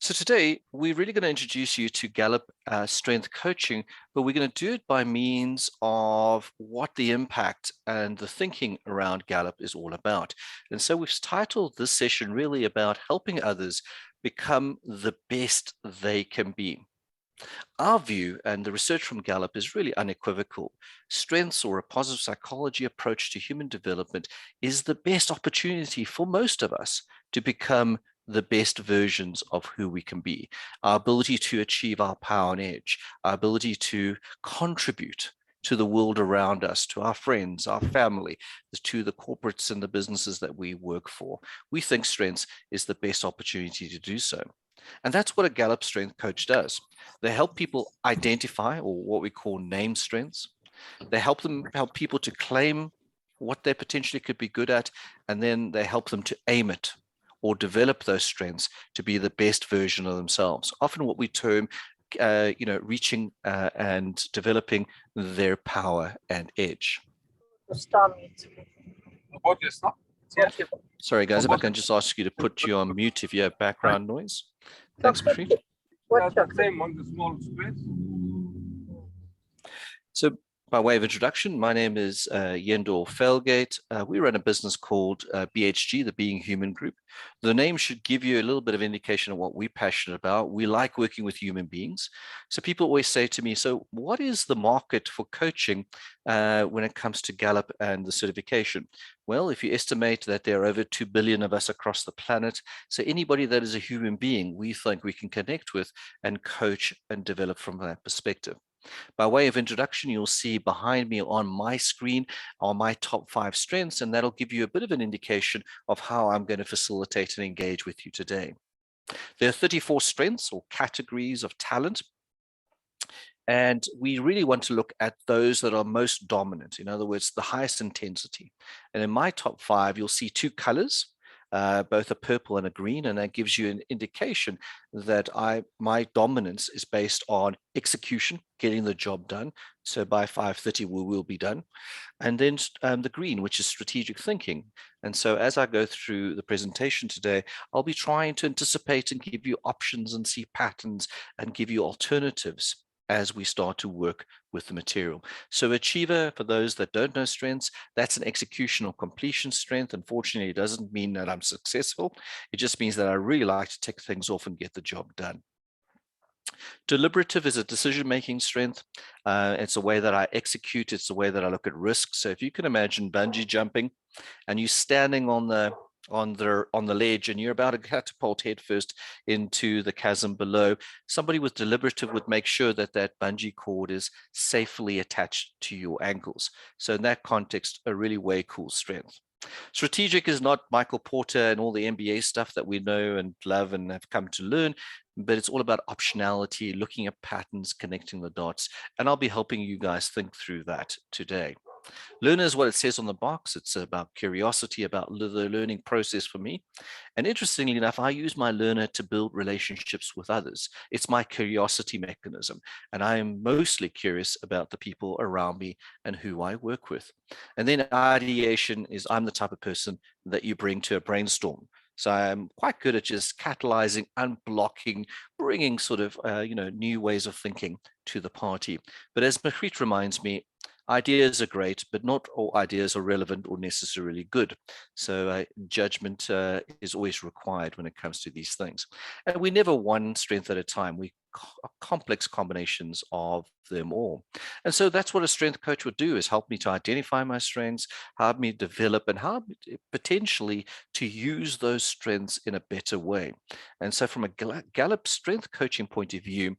So today, we're really going to introduce you to Gallup Strength Coaching, but we're going to do it by means of what the impact and the thinking around Gallup is all about. And so we've titled this session really about helping others become the best they can be. Our view and the research from Gallup is really unequivocal. Strengths, or a positive psychology approach to human development, is the best opportunity for most of us to become the best versions of who we can be. Our ability to achieve our power and edge, our ability to contribute to the world around us, to our friends, our family, to the corporates and the businesses that we work for. We think strengths is the best opportunity to do so. And that's what a Gallup Strength Coach does. They help people identify, or what we call name strengths. They help people to claim what they potentially could be good at, and then they help them to aim it or develop those strengths to be the best version of themselves. Often what we term, reaching and developing their power and edge. Sorry, guys, if I can just ask you to put you on mute if you have background noise. Thanks, Preet. So, by way of introduction, my name is Yendor Felgate. We run a business called BHG, the Being Human Group. The name should give you a little bit of indication of what we're passionate about. We like working with human beings. So people always say to me, so what is the market for coaching when it comes to Gallup and the certification? Well, if you estimate that there are over 2 billion of us across the planet, so anybody that is a human being, we think we can connect with and coach and develop from that perspective. By way of introduction, you'll see behind me on my screen are my top 5 strengths, and that'll give you a bit of an indication of how I'm going to facilitate and engage with you today. There are 34 strengths or categories of talent, and we really want to look at those that are most dominant, in other words, the highest intensity. And in my top 5, you'll see 2 colors. Both a purple and a green, and that gives you an indication that my dominance is based on execution, getting the job done. So by 5:30 we will be done. And then the green, which is strategic thinking. And so as I go through the presentation today, I'll be trying to anticipate and give you options and see patterns and give you alternatives as we start to work with the material. So achiever, for those that don't know strengths, that's an execution or completion strength. Unfortunately, it doesn't mean that I'm successful. It just means that I really like to tick things off and get the job done. Deliberative is a decision-making strength. It's a way that I execute. It's a way that I look at risk. So if you can imagine bungee jumping and you standing on the ledge and you're about to catapult headfirst into the chasm below, somebody with deliberative would make sure that that bungee cord is safely attached to your ankles. So in that context, a really way cool strength. Strategic is not Michael Porter and all the MBA stuff that we know and love and have come to learn, but it's all about optionality, looking at patterns, connecting the dots, and I'll be helping you guys think through that today. Learner is what it says on the box. It's about curiosity, about the learning process for me. And interestingly enough, I use my learner to build relationships with others. It's my curiosity mechanism. And I am mostly curious about the people around me and who I work with. And then ideation is I'm the type of person that you bring to a brainstorm. So I'm quite good at just catalyzing, unblocking, bringing sort of, new ways of thinking to the party. But as Preet reminds me, ideas are great, but not all ideas are relevant or necessarily good. So judgment is always required when it comes to these things. And we never one strength at a time. We complex combinations of them all. And so that's what a strength coach would do, is help me to identify my strengths, help me develop, and help me potentially to use those strengths in a better way. And so from a Gallup strength coaching point of view,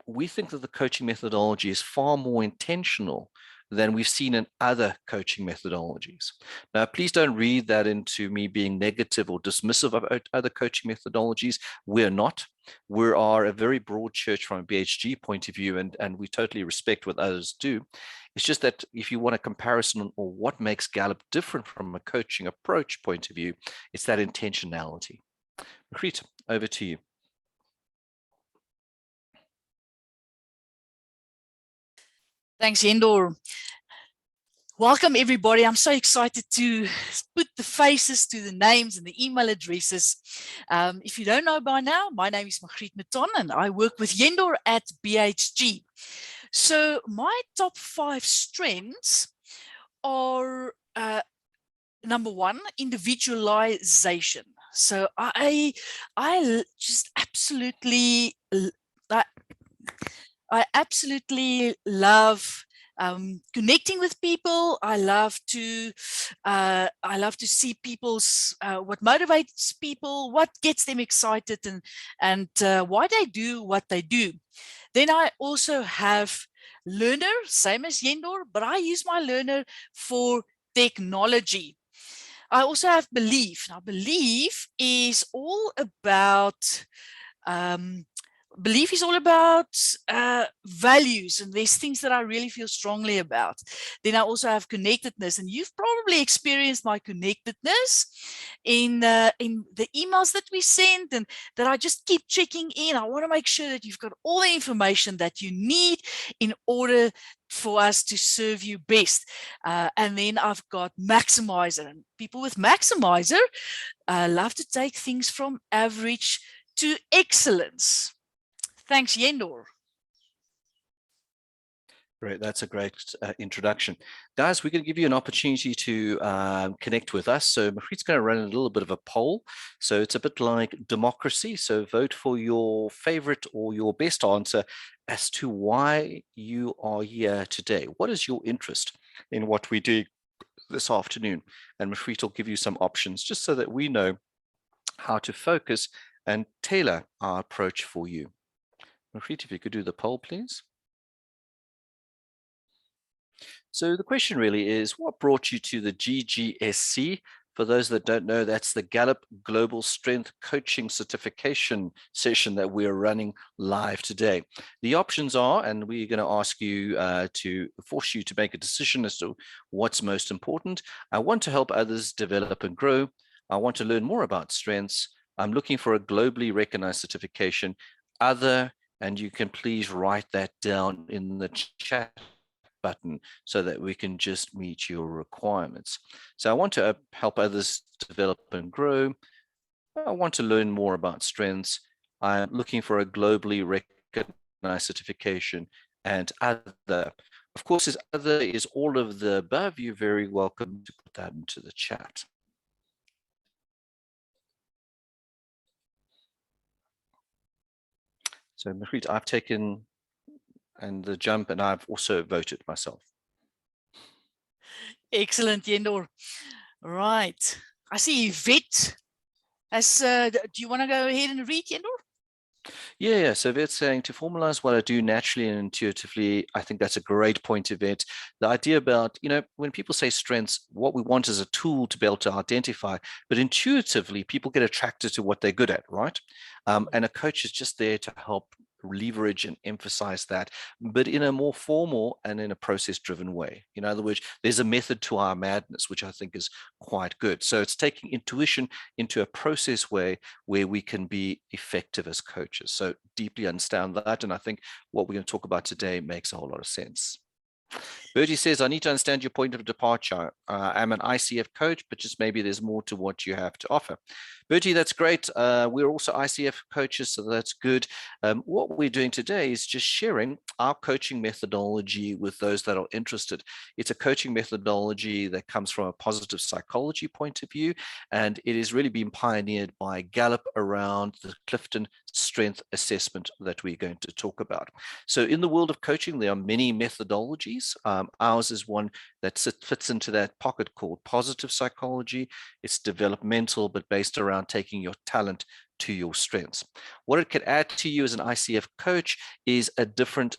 we think that the coaching methodology is far more intentional than we've seen in other coaching methodologies. Now, please don't read that into me being negative or dismissive of other coaching methodologies. We're not. We are a very broad church from a BHG point of view, and we totally respect what others do. It's just that if you want a comparison or what makes Gallup different from a coaching approach point of view, it's that intentionality. Preet, over to you. Thanks, Yendor. Welcome, everybody. I'm so excited to put the faces to the names and the email addresses. If you don't know by now, my name is Margriet Meton and I work with Yendor at BHG. So my top 5 strengths are number 1, individualization. So I just absolutely I absolutely love connecting with people. I love to see people's what motivates people, what gets them excited, and why they do what they do. Then I also have learner, same as Yendor, but I use my learner for technology. I also have belief. Now, belief is all about values, and there's things that I really feel strongly about. Then I also have connectedness, and you've probably experienced my connectedness in the emails that we send, and that I just keep checking in. I want to make sure that you've got all the information that you need in order for us to serve you best. And then I've got maximizer, and people with maximizer love to take things from average to excellence. Thanks, Yendor. Great, that's a great introduction. Guys, we're going to give you an opportunity to connect with us. So Margriet's going to run a little bit of a poll. So it's a bit like democracy. So vote for your favorite or your best answer as to why you are here today. What is your interest in what we do this afternoon? And Margriet will give you some options just so that we know how to focus and tailor our approach for you. Margriet, if you could do the poll, please. So the question really is, what brought you to the GGSC? For those that don't know, that's the Gallup Global Strength Coaching Certification session that we're running live today. The options are, and we're going to ask you to force you to make a decision as to what's most important. I want to help others develop and grow. I want to learn more about strengths. I'm looking for a globally recognized certification. Other, and you can please write that down in the chat button so that we can just meet your requirements. So I want to help others develop and grow. I want to learn more about strengths. I'm looking for a globally recognized certification, and other. Of course, as other is all of the above. You're very welcome to put that into the chat. So Margriet, I've taken and the jump, and I've also voted myself. Excellent, Yendor. Right. I see Yvette. Do you want to go ahead and read, Yendor? Yeah. So Yvette's saying, to formalize what I do naturally and intuitively, I think that's a great point, Yvette. The idea about, when people say strengths, what we want is a tool to be able to identify, but intuitively, people get attracted to what they're good at, right? And a coach is just there to help leverage and emphasize that, but in a more formal and in a process-driven way. In other words, there's a method to our madness, which I think is quite good. So it's taking intuition into a process way where we can be effective as coaches. So deeply understand that. And I think what we're going to talk about today makes a whole lot of sense. Bertie says, I need to understand your point of departure. I'm an ICF coach, but just maybe there's more to what you have to offer. Bertie, that's great. We're also ICF coaches, so that's good. What we're doing today is just sharing our coaching methodology with those that are interested. It's a coaching methodology that comes from a positive psychology point of view, and it is really being pioneered by Gallup around the Clifton Strength Assessment that we're going to talk about. So in the world of coaching, there are many methodologies. Ours is one that fits into that pocket called positive psychology. It's developmental, but based around taking your talent to your strengths. What it can add to you as an ICF coach is a different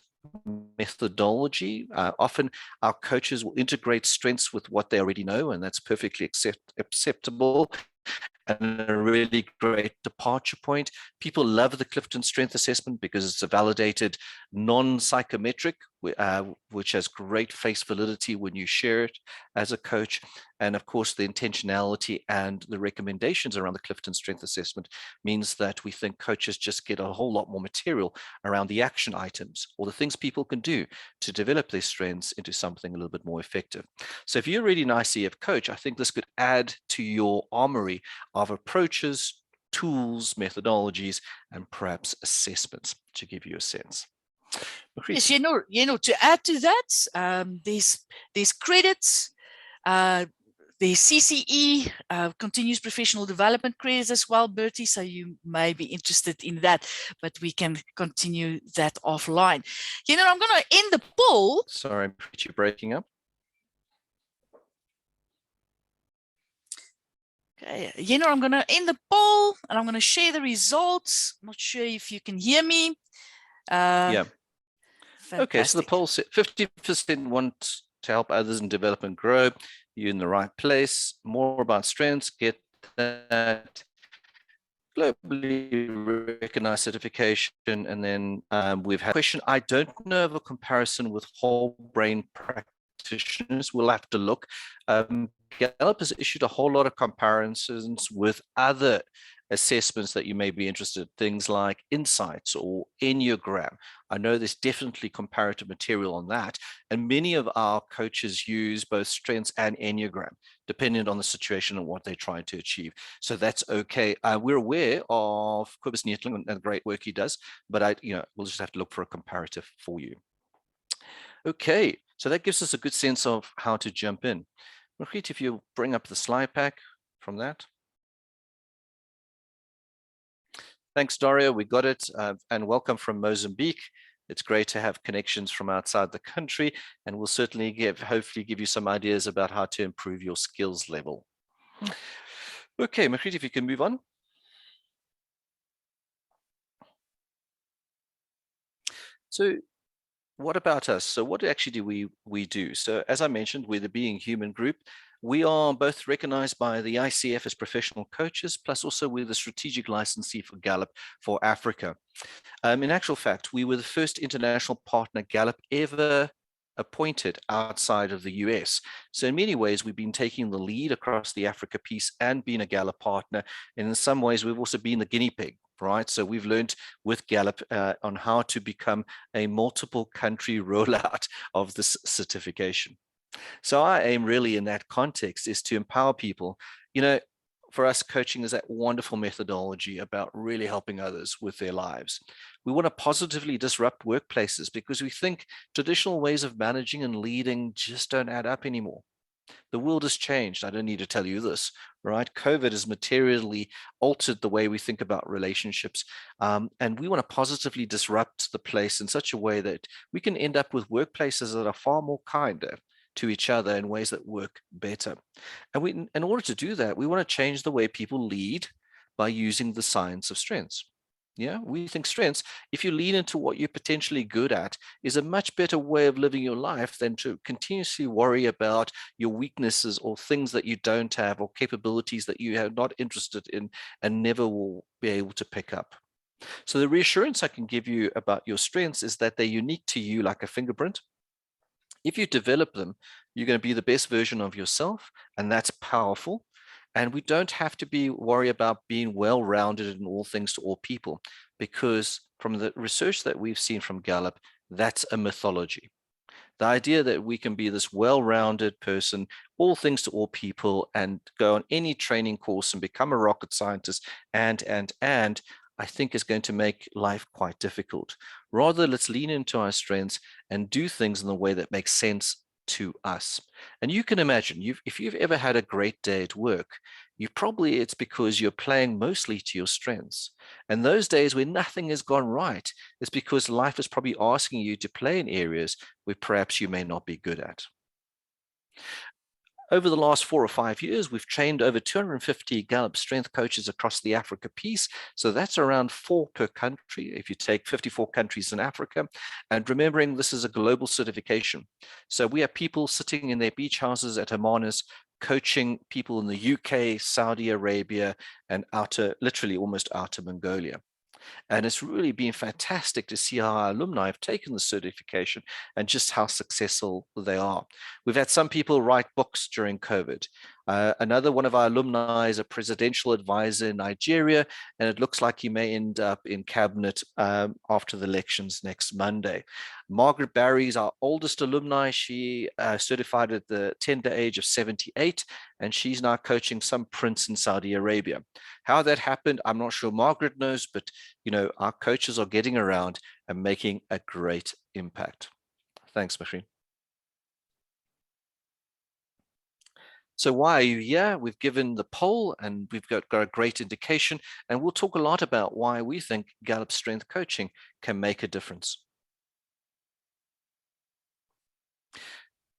methodology. Often our coaches will integrate strengths with what they already know, and that's perfectly acceptable. And a really great departure point. People love the Clifton Strength Assessment because it's a validated non-psychometric, which has great face validity when you share it as a coach. And of course, the intentionality and the recommendations around the Clifton Strength Assessment means that we think coaches just get a whole lot more material around the action items or the things people can do to develop their strengths into something a little bit more effective. So if you're really an ICF coach, I think this could add to your armory of approaches, tools, methodologies, and perhaps assessments to give you a sense. Yes, to add to that, there's credits, there's CCE, continuous professional development credits as well, Bertie, so you may be interested in that, but we can continue that offline. I'm going to end the poll. Sorry, you're breaking up. Okay, I'm going to end the poll and I'm going to share the results. I'm not sure if you can hear me. Yeah. Fantastic. Okay, so the poll said 50% want to help others and develop and grow. You're in the right place. More about strengths, get that globally recognized certification. And then we've had a question. I don't know of a comparison with whole brain practitioners. We'll have to look. Gallup has issued a whole lot of comparisons with other assessments that you may be interested in, things like insights or Enneagram. I know there's definitely comparative material on that. And many of our coaches use both strengths and Enneagram, depending on the situation and what they're trying to achieve. So that's okay. We're aware of Cobus Neethling and the great work he does, but we'll just have to look for a comparative for you. Okay, so that gives us a good sense of how to jump in. Margriet, if you bring up the slide pack from that. Thanks, Dario. We got it. And welcome from Mozambique. It's great to have connections from outside the country, and we'll certainly hopefully give you some ideas about how to improve your skills level. Okay, Margriet, if you can move on. So what about us? So what actually do we do? So as I mentioned, we're the Being Human group. We are both recognized by the ICF as professional coaches, plus also we're the strategic licensee for Gallup for Africa. In actual fact, we were the first international partner Gallup ever appointed outside of the US. So in many ways, we've been taking the lead across the Africa piece and being a Gallup partner. And in some ways, we've also been the guinea pig, right? So we've learned with Gallup on how to become a multiple country rollout of this certification. So our aim really in that context is to empower people. For us, coaching is that wonderful methodology about really helping others with their lives. We want to positively disrupt workplaces because we think traditional ways of managing and leading just don't add up anymore. The world has changed. I don't need to tell you this, right? COVID has materially altered the way we think about relationships. And we want to positively disrupt the place in such a way that we can end up with workplaces that are far more kinder to each other in ways that work better. And in order to do that, we want to change the way people lead by using the science of strengths. Yeah, we think strengths, if you lean into what you're potentially good at, is a much better way of living your life than to continuously worry about your weaknesses or things that you don't have or capabilities that you are not interested in and never will be able to pick up. So the reassurance I can give you about your strengths is that they're unique to you like a fingerprint. If you develop them, you're going to be the best version of yourself, and that's powerful. And we don't have to worry about being well-rounded in all things to all people, because from the research that we've seen from Gallup, that's a mythology. The idea that we can be this well-rounded person, all things to all people, and go on any training course and become a rocket scientist and I think is going to make life quite difficult. Rather, let's lean into our strengths and do things in the way that makes sense to us. And you can imagine, if you've ever had a great day at work, it's because you're playing mostly to your strengths. And those days where nothing has gone right, it's because life is probably asking you to play in areas where perhaps you may not be good at. Over the last 4 or 5 years, we've trained over 250 Gallup strength coaches across the Africa piece. So that's around 4 per country, if you take 54 countries in Africa. And remembering this is a global certification. So we have people sitting in their beach houses at Hermanus, coaching people in the UK, Saudi Arabia, and literally almost outer Mongolia. And it's really been fantastic to see how our alumni have taken the certification and just how successful they are. We've had some people write books during COVID. Another one of our alumni is a presidential advisor in Nigeria, and it looks like he may end up in cabinet after the elections next Monday. Margaret Barry is our oldest alumni. She certified at the tender age of 78, and she's now coaching some prince in Saudi Arabia. How that happened, I'm not sure Margaret knows, but our coaches are getting around and making a great impact. Thanks, Machine. So why are you here? We've given the poll and we've got a great indication, and we'll talk a lot about why we think Gallup Strength Coaching can make a difference.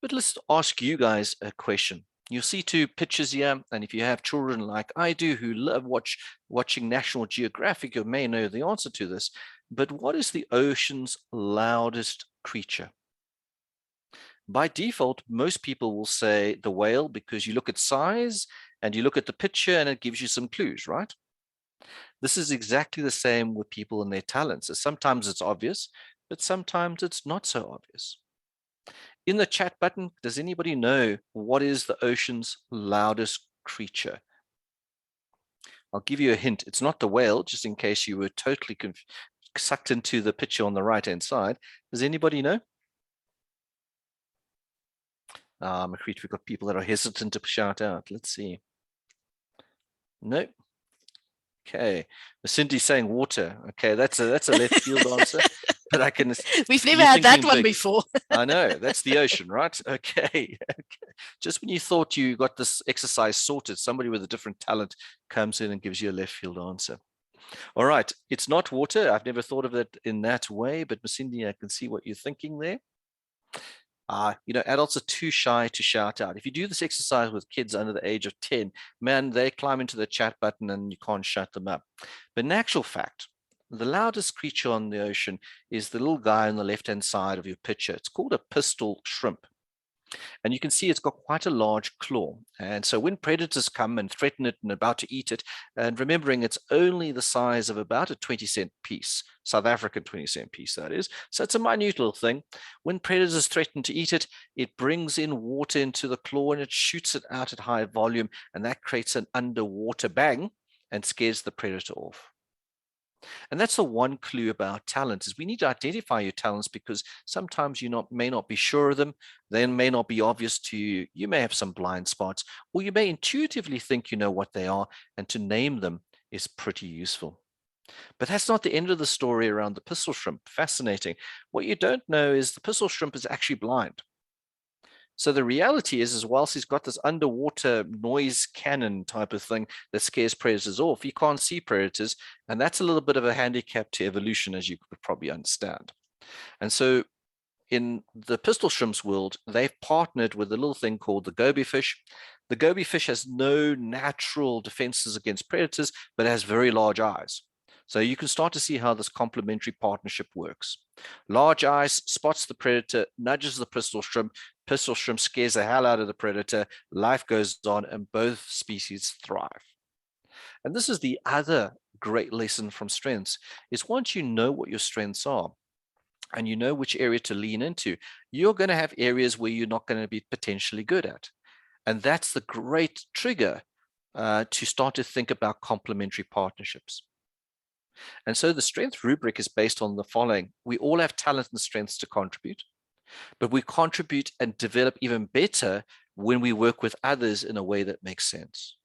But let's ask you guys a question. You'll see two pictures here, and if you have children like I do who love watching National Geographic, you may know the answer to this. But what is the ocean's loudest creature? By default, most people will say the whale because you look at size and you look at the picture and it gives you some clues, right? This is exactly the same with people and their talents. Sometimes it's obvious, but sometimes it's not so obvious. In the chat button, does anybody know what is the ocean's loudest creature? I'll give you a hint. It's not the whale, just in case you were totally sucked into the picture on the right-hand side. Does anybody know? I'm afraid we've got people that are hesitant to shout out. Let's see. No. Okay. Cindy's saying water. Okay, that's a left field answer. But I can. We've never had that one before. I know, that's the ocean, right? Okay. Just when you thought you got this exercise sorted, somebody with a different talent comes in and gives you a left field answer. All right, it's not water. I've never thought of it in that way, but Cindy, I can see what you're thinking there. Adults are too shy to shout out. If you do this exercise with kids under the age of 10, man, they climb into the chat button and you can't shut them up. But in actual fact, the loudest creature on the ocean is the little guy on the left-hand side of your picture. It's called a pistol shrimp. And you can see it's got quite a large claw. And so when predators come and threaten it and about to eat it, and remembering it's only the size of about a 20-cent piece, South African 20-cent piece, that is. So it's a minute little thing. When predators threaten to eat it, it brings in water into the claw and it shoots it out at high volume. And that creates an underwater bang and scares the predator off. And that's the one clue about talent is we need to identify your talents because sometimes you may not be sure of them. They may not be obvious to you. You may have some blind spots, or you may intuitively think you know what they are, and to name them is pretty useful. But that's not the end of the story around the pistol shrimp. Fascinating. What you don't know is the pistol shrimp is actually blind. So the reality is whilst he's got this underwater noise cannon type of thing that scares predators off, he can't see predators. And that's a little bit of a handicap to evolution, as you could probably understand. And so in the pistol shrimp's world, they've partnered with a little thing called the goby fish. The goby fish has no natural defenses against predators, but has very large eyes. So you can start to see how this complementary partnership works. Large eyes spots the predator, nudges the pistol shrimp scares the hell out of the predator, life goes on, and both species thrive. And this is the other great lesson from strengths, is once you know what your strengths are, and you know which area to lean into, you're going to have areas where you're not going to be potentially good at. And that's the great trigger to start to think about complementary partnerships. And so the strength rubric is based on the following. We all have talent and strengths to contribute, but we contribute and develop even better when we work with others in a way that makes sense.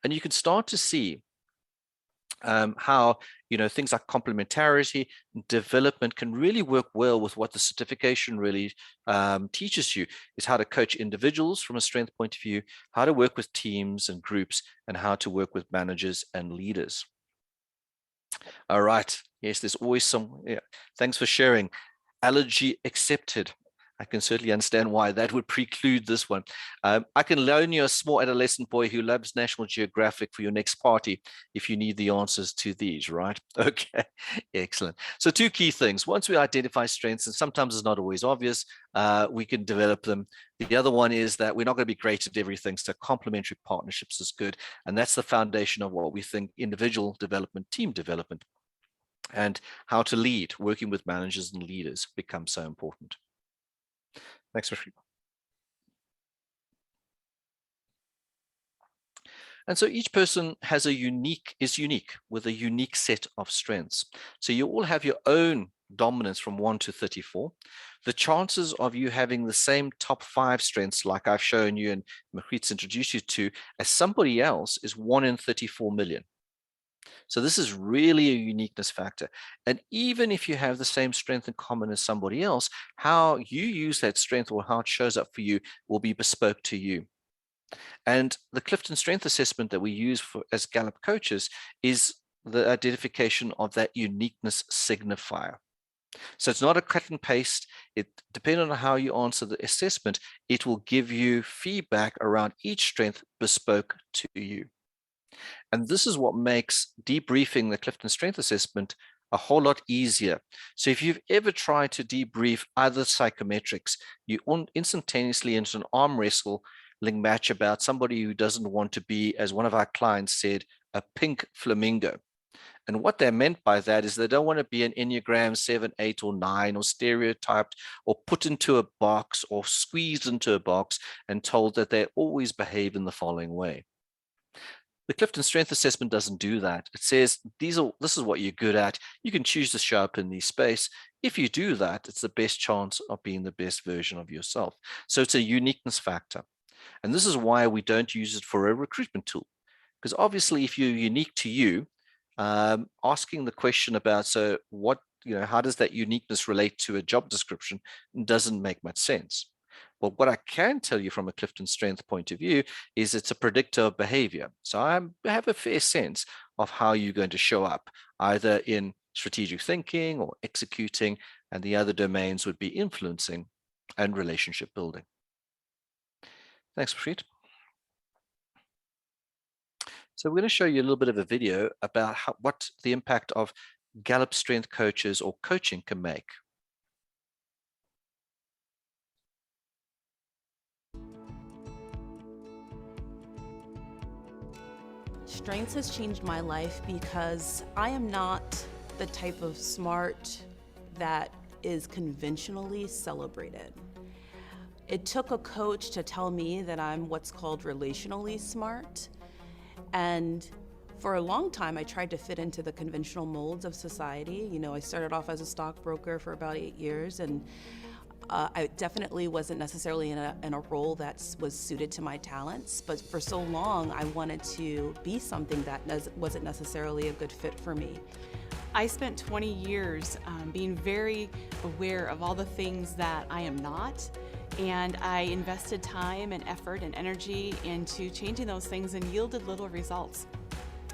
And you can start to see how things like complementarity and development can really work well with what the certification really teaches you, is how to coach individuals from a strength point of view, how to work with teams and groups, and how to work with managers and leaders. All right. Yes, there's always some. Yeah. Thanks for sharing. Allergy accepted. I can certainly understand why that would preclude this one. I can loan you a small adolescent boy who loves National Geographic for your next party if you need the answers to these, right? Okay, excellent. So two key things. Once we identify strengths, and sometimes it's not always obvious, we can develop them. The other one is that we're not going to be great at everything, so complementary partnerships is good. And that's the foundation of what we think individual development, team development and how to lead, working with managers and leaders becomes so important. Thanks for And so each person is unique with a unique set of strengths. So you all have your own dominance from 1 to 34. The chances of you having the same top 5 strengths, like I've shown you and Margriet's introduced you to, as somebody else is 1 in 34 million. So this is really a uniqueness factor. And even if you have the same strength in common as somebody else, how you use that strength or how it shows up for you will be bespoke to you. And the Clifton Strength Assessment that we use as Gallup coaches is the identification of that uniqueness signifier. So it's not a cut and paste. Depending on how you answer the assessment, it will give you feedback around each strength bespoke to you. And this is what makes debriefing the Clifton Strength Assessment a whole lot easier. So if you've ever tried to debrief other psychometrics, you instantaneously into an arm wrestling match about somebody who doesn't want to be, as one of our clients said, a pink flamingo. And what they meant by that is they don't want to be an Enneagram 7, 8, or 9, or stereotyped, or put into a box, or squeezed into a box and told that they always behave in the following way. The Clifton Strength Assessment doesn't do that. It says, this is what you're good at. You can choose to show up in these space. If you do that, it's the best chance of being the best version of yourself. So it's a uniqueness factor. And this is why we don't use it for a recruitment tool. Because obviously, if you're unique to you, asking the question about, so what, how does that uniqueness relate to a job description doesn't make much sense. Well, what I can tell you from a Clifton Strength point of view is it's a predictor of behavior. So I have a fair sense of how you're going to show up, either in strategic thinking or executing, and the other domains would be influencing and relationship building. Thanks, Margriet. So we're going to show you a little bit of a video about what the impact of Gallup Strength coaches or coaching can make. Strengths has changed my life because I am not the type of smart that is conventionally celebrated. It took a coach to tell me that I'm what's called relationally smart. And for a long time, I tried to fit into the conventional molds of society. I started off as a stockbroker for about 8 years, and I definitely wasn't necessarily in a role that was suited to my talents, but for so long I wanted to be something that wasn't necessarily a good fit for me. I spent 20 years being very aware of all the things that I am not, and I invested time and effort and energy into changing those things and yielded little results.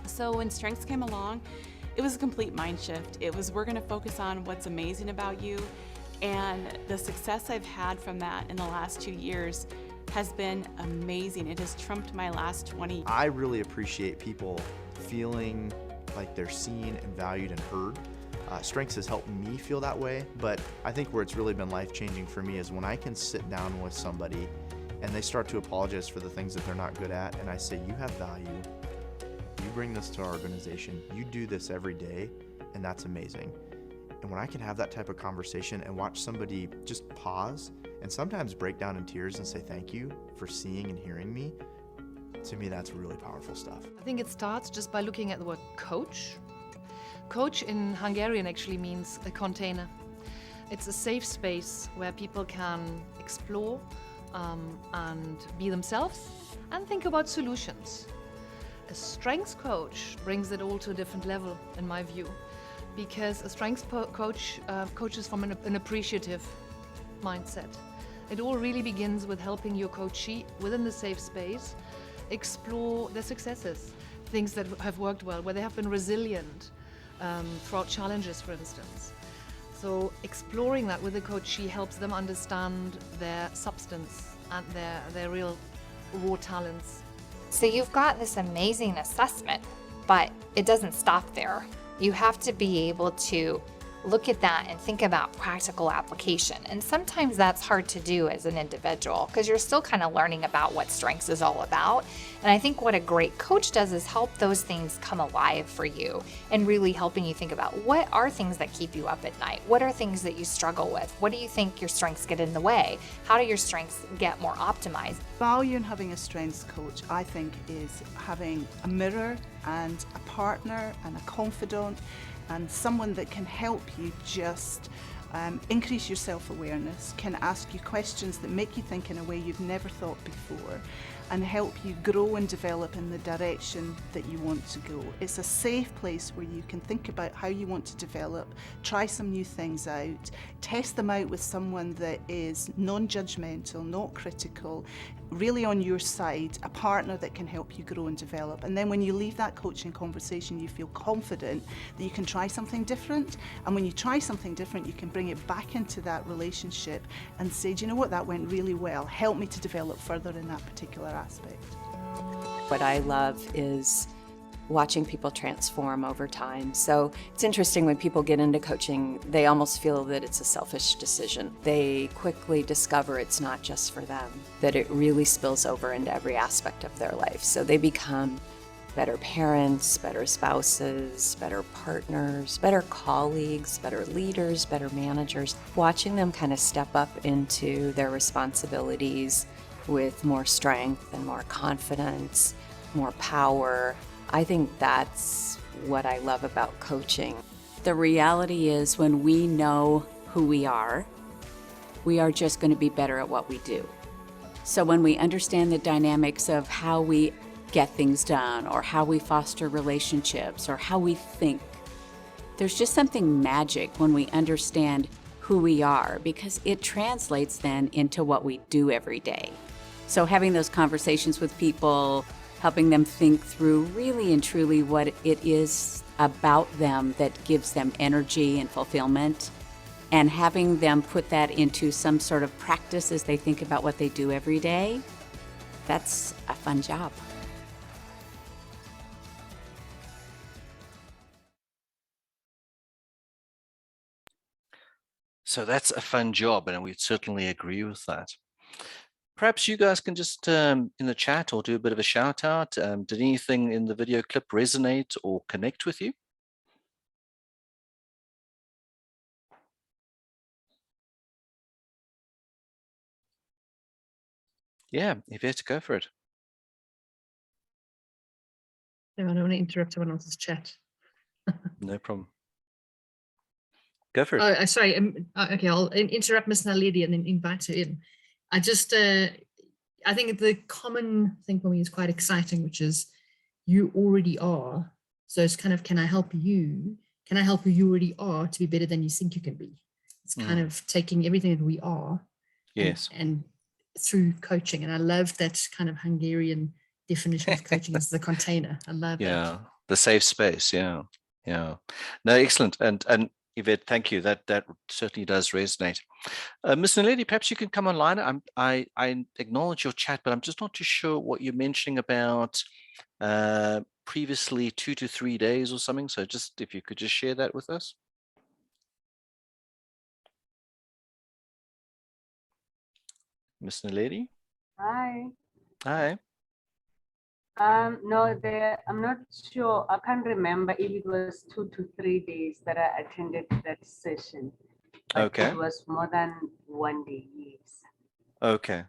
So when Strengths came along, it was a complete mind shift. It was, we're gonna focus on what's amazing about you. And the success I've had from that in the last 2 years has been amazing. It has trumped my last 20. I really appreciate people feeling like they're seen and valued and heard. Strengths has helped me feel that way, but I think where it's really been life-changing for me is when I can sit down with somebody and they start to apologize for the things that they're not good at, and I say, you have value, you bring this to our organization, you do this every day, and that's amazing. And when I can have that type of conversation and watch somebody just pause and sometimes break down in tears and say thank you for seeing and hearing me, to me that's really powerful stuff. I think it starts just by looking at the word coach. Coach in Hungarian actually means a container. It's a safe space where people can explore and be themselves and think about solutions. A strengths coach brings it all to a different level, in my view, because a strengths coach coaches from an appreciative mindset. It all really begins with helping your coachee within the safe space explore their successes, things that have worked well, where they have been resilient throughout challenges, for instance. So exploring that with the coachee helps them understand their substance and their real raw talents. So you've got this amazing assessment, but it doesn't stop there. You have to be able to look at that and think about practical application. And sometimes that's hard to do as an individual because you're still kind of learning about what strengths is all about. And I think what a great coach does is help those things come alive for you and really helping you think about what are things that keep you up at night? What are things that you struggle with? What do you think your strengths get in the way? How do your strengths get more optimized? Value in having a strengths coach, I think, is having a mirror and a partner and a confidant and someone that can help you just increase your self-awareness, can ask you questions that make you think in a way you've never thought before, and help you grow and develop in the direction that you want to go. It's a safe place where you can think about how you want to develop, try some new things out, test them out with someone that is non-judgmental, not critical, really on your side, a partner that can help you grow and develop. And then when you leave that coaching conversation, you feel confident that you can try something different. And when you try something different, you can bring it back into that relationship and say, do you know what, that went really well. Help me to develop further in that particular aspect. What I love is watching people transform over time. So it's interesting when people get into coaching, they almost feel that it's a selfish decision. They quickly discover it's not just for them, that it really spills over into every aspect of their life. So they become better parents, better spouses, better partners, better colleagues, better leaders, better managers. Watching them kind of step up into their responsibilities with more strength and more confidence, more power. I think that's what I love about coaching. The reality is when we know who we are just going to be better at what we do. So when we understand the dynamics of how we get things done or how we foster relationships or how we think, there's just something magic when we understand who we are because it translates then into what we do every day. So having those conversations with people, helping them think through really and truly what it is about them that gives them energy and fulfillment, and having them put that into some sort of practice as they think about what they do every day, that's a fun job. So that's a fun job, and we certainly agree with that. Perhaps you guys can just in the chat or do a bit of a shout out. Did anything in the video clip resonate or connect with you? Yeah, Yvette, go for it. No, I don't want to interrupt someone else's chat. No problem. Go for it. Oh, sorry. Okay, I'll interrupt Miss Naledi and then invite her in. I just, I think the common thing for me is quite exciting, which is you already are. So it's kind of, can I help you? Can I help you already are to be better than you think you can be? It's kind of taking everything that we are, yes, and through coaching. And I love that kind of Hungarian definition of coaching as the container. I love that. The safe space. Yeah. No, excellent. And Yvette, thank you. That certainly does resonate. Ms. Naledi, perhaps you can come online. I acknowledge your chat, but I'm just not too sure what you're mentioning about previously 2 to 3 days or something. So just if you could just share that with us. Ms. Naledi? Hi. Hi. No, I'm not sure. I can't remember if it was 2 to 3 days that I attended that session. But Okay. It was more than 1 day, yes. Okay.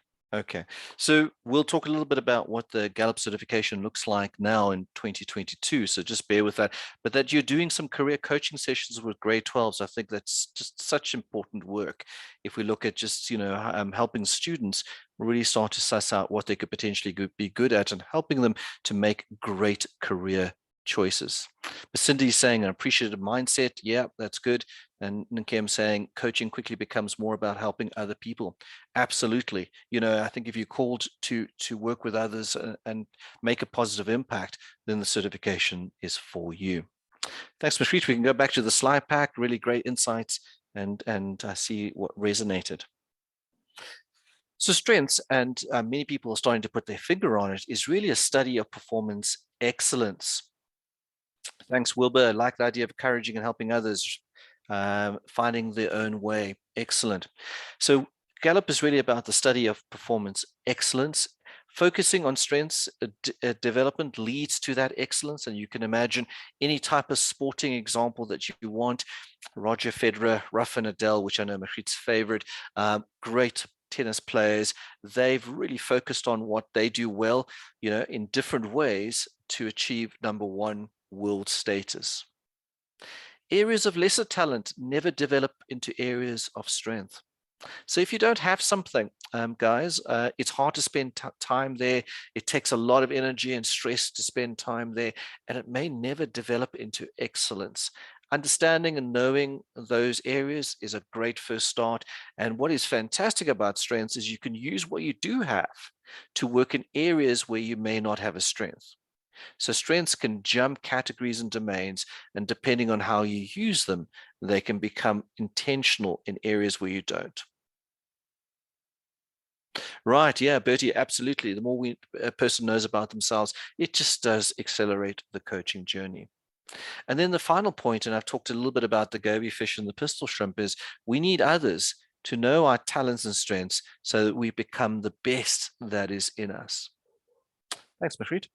So we'll talk a little bit about what the Gallup certification looks like now in 2022. So just bear with that. But that you're doing some career coaching sessions with grade 12s, I think that's just such important work. If we look at just, helping students really start to suss out what they could potentially be good at and helping them to make great career choices. But Cindy's saying an appreciative mindset. Yeah, that's good. And Nkem saying coaching quickly becomes more about helping other people. Absolutely. I think if you're called to work with others and make a positive impact, then the certification is for you. Thanks, Mashreet. We can go back to the slide pack. Really great insights, and I see what resonated. So strengths, and many people are starting to put their finger on it, is really a study of performance excellence. Thanks, Wilbur. I like the idea of encouraging and helping others. finding their own way. Excellent. So Gallup is really about the study of performance excellence. Focusing on strengths development leads to that excellence. And you can imagine any type of sporting example that you want. Roger Federer, Rafa Nadal, which I know Margriet's favorite, great tennis players. They've really focused on what they do well, in different ways to achieve number one world status. Areas of lesser talent never develop into areas of strength. So if you don't have something, guys, it's hard to spend time there. It takes a lot of energy and stress to spend time there, and it may never develop into excellence. Understanding and knowing those areas is a great first start. And what is fantastic about strengths is you can use what you do have to work in areas where you may not have a strength. So strengths can jump categories and domains, and depending on how you use them, they can become intentional in areas where you don't. Right, yeah, Bertie, absolutely. The more a person knows about themselves, it just does accelerate the coaching journey. And then the final point, and I've talked a little bit about the goby fish and the pistol shrimp, is we need others to know our talents and strengths so that we become the best that is in us. Thanks, Margriet.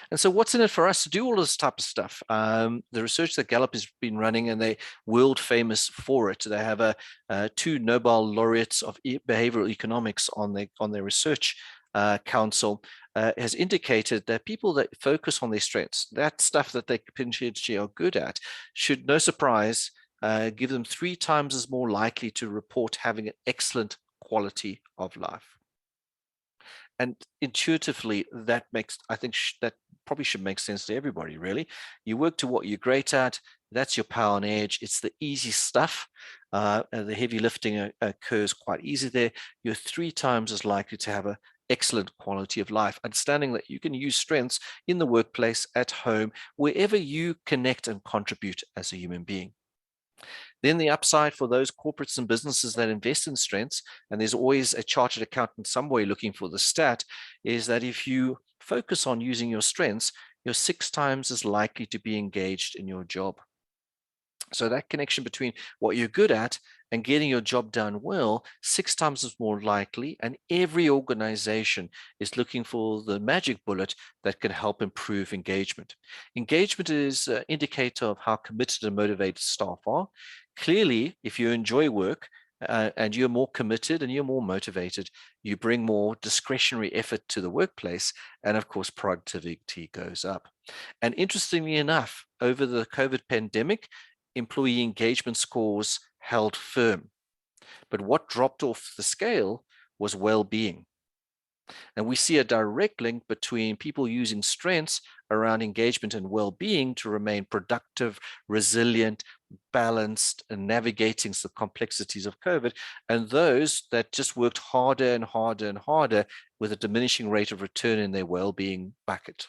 And so what's in it for us to do all this type of stuff? The research that Gallup has been running, and they're world famous for it. They have 2 Nobel laureates of behavioral economics on their research council, has indicated that people that focus on their strengths, that stuff that they potentially are good at, should, no surprise, give them 3 times as more likely to report having an excellent quality of life. And intuitively, that makes, I think that probably should make sense to everybody, really. You work to what you're great at. That's your power and edge. It's the easy stuff. The heavy lifting occurs quite easy there. You're 3 times as likely to have an excellent quality of life. Understanding that you can use strengths in the workplace, at home, wherever you connect and contribute as a human being. Then the upside for those corporates and businesses that invest in strengths, and there's always a chartered accountant somewhere looking for the stat, is that if you focus on using your strengths, you're 6 times as likely to be engaged in your job. So that connection between what you're good at and getting your job done well, 6 times is more likely, and every organization is looking for the magic bullet that can help improve engagement. Engagement is an indicator of how committed and motivated staff are. Clearly, if you enjoy work and you're more committed and you're more motivated, you bring more discretionary effort to the workplace, and of course, productivity goes up. And interestingly enough, over the COVID pandemic, employee engagement scores held firm. But what dropped off the scale was well-being. And we see a direct link between people using strengths around engagement and well-being to remain productive, resilient, balanced, and navigating the complexities of COVID, and those that just worked harder and harder and harder with a diminishing rate of return in their well-being bucket.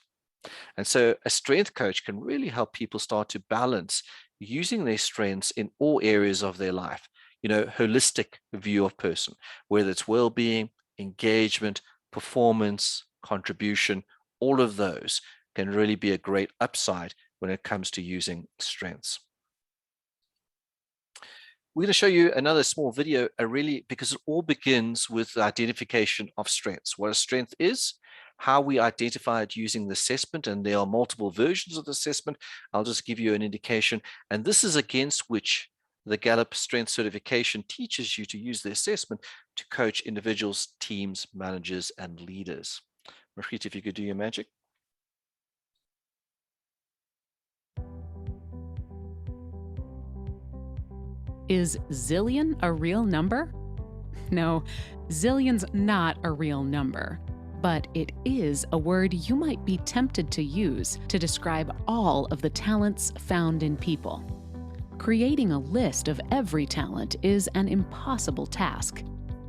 And so a strength coach can really help people start to balance using their strengths in all areas of their life, holistic view of person, whether it's well-being, engagement, performance, contribution, all of those can really be a great upside when it comes to using strengths. We're going to show you another small video, because it all begins with the identification of strengths, what a strength is, how we identify it using the assessment, and there are multiple versions of the assessment. I'll just give you an indication, and this is against which the Gallup Strengths Certification teaches you to use the assessment to coach individuals, teams, managers, and leaders. Margriet, if you could do your magic. Is zillion a real number? No, zillion's not a real number, but it is a word you might be tempted to use to describe all of the talents found in people. Creating a list of every talent is an impossible task.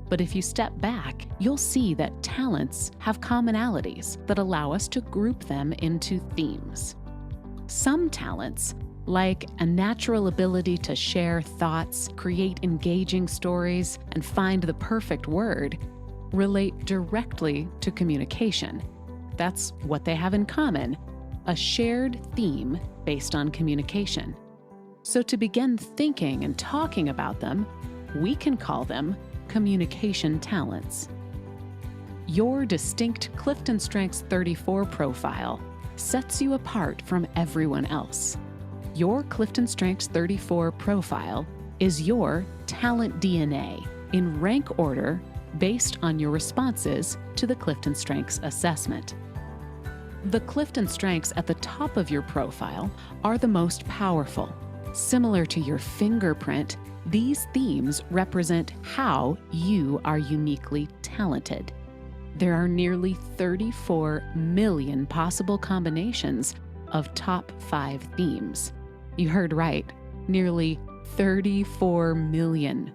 But if you step back, you'll see that talents have commonalities that allow us to group them into themes. Some talents, like a natural ability to share thoughts, create engaging stories, and find the perfect word, relate directly to communication. That's what they have in common, a shared theme based on communication. So to begin thinking and talking about them, we can call them communication talents. Your distinct Clifton Strengths 34 profile sets you apart from everyone else. Your Clifton Strengths 34 profile is your talent DNA in rank order based on your responses to the Clifton Strengths assessment. The Clifton Strengths at the top of your profile are the most powerful. Similar to your fingerprint, these themes represent how you are uniquely talented. There are nearly 34 million possible combinations of top 5 themes. You heard right, nearly 34 million.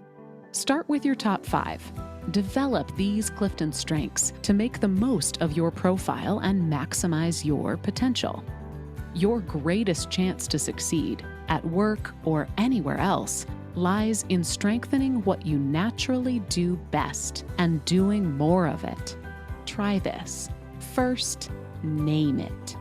Start with your top 5. Develop these Clifton Strengths to make the most of your profile and maximize your potential. Your greatest chance to succeed at work or anywhere else lies in strengthening what you naturally do best and doing more of it. Try this. First, name it.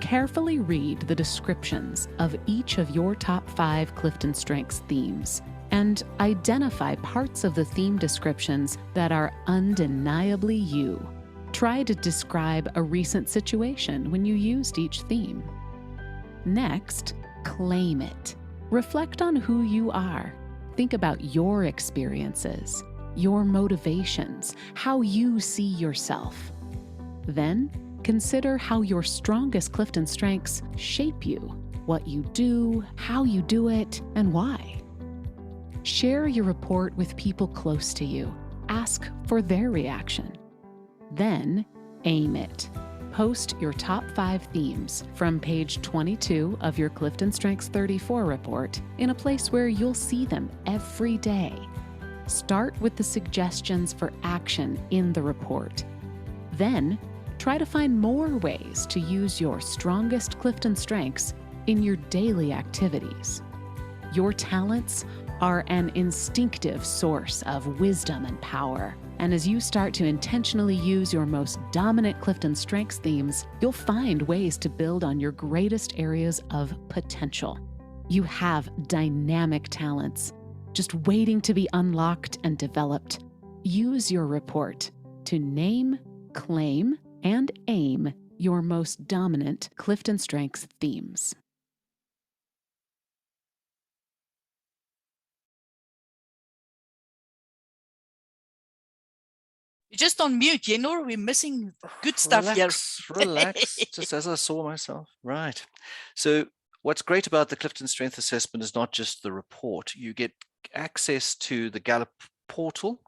Carefully read the descriptions of each of your top 5 Clifton Strengths themes and identify parts of the theme descriptions that are undeniably you. Try to describe a recent situation when you used each theme. Next, claim it. Reflect on who you are. Think about your experiences, your motivations, how you see yourself. Then, consider how your strongest Clifton Strengths shape you, what you do, how you do it, and why. Share your report with people close to you. Ask for their reaction. Then, aim it. Post your top 5 themes from page 22 of your Clifton Strengths 34 report in a place where you'll see them every day. Start with the suggestions for action in the report. Then, try to find more ways to use your strongest Clifton Strengths in your daily activities. Your talents are an instinctive source of wisdom and power. And as you start to intentionally use your most dominant Clifton Strengths themes, you'll find ways to build on your greatest areas of potential. You have dynamic talents, just waiting to be unlocked and developed. Use your report to name, claim, and aim your most dominant Clifton Strengths themes. You're just on mute, Yendor. We're missing good stuff Relax, just as I saw myself. Right. So what's great about the Clifton Strength Assessment is not just the report. You get access to the Gallup portal,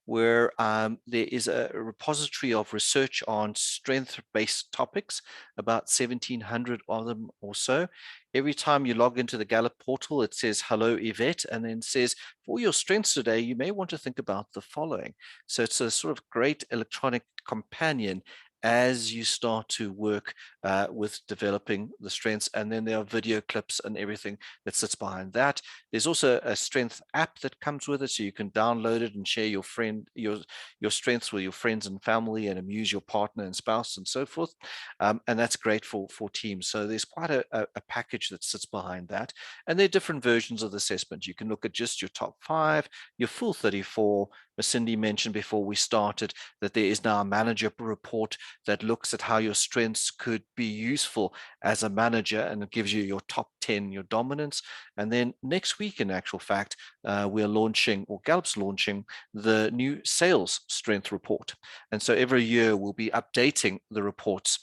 where there is a repository of research on strength-based topics, about 1,700 of them or so. Every time you log into the Gallup portal, it says, "Hello, Yvette," and then says, "For your strengths today, you may want to think about the following." So it's a sort of great electronic companion as you start to work with developing the strengths. And then there are video clips and everything that sits behind that. There's also a strength app that comes with it, so you can download it and share your strengths with your friends and family and amuse your partner and spouse and so forth. And that's great for teams. So there's quite a package that sits behind that. And there are different versions of the assessment. You can look at just your top 5, your full 34. As Cindy mentioned before we started, that there is now a manager report that looks at how your strengths could be useful as a manager, and it gives you your top 10, your dominance. And then next week, in actual fact, we're launching, or Gallup's launching, the new sales strength report. And so every year we'll be updating the reports.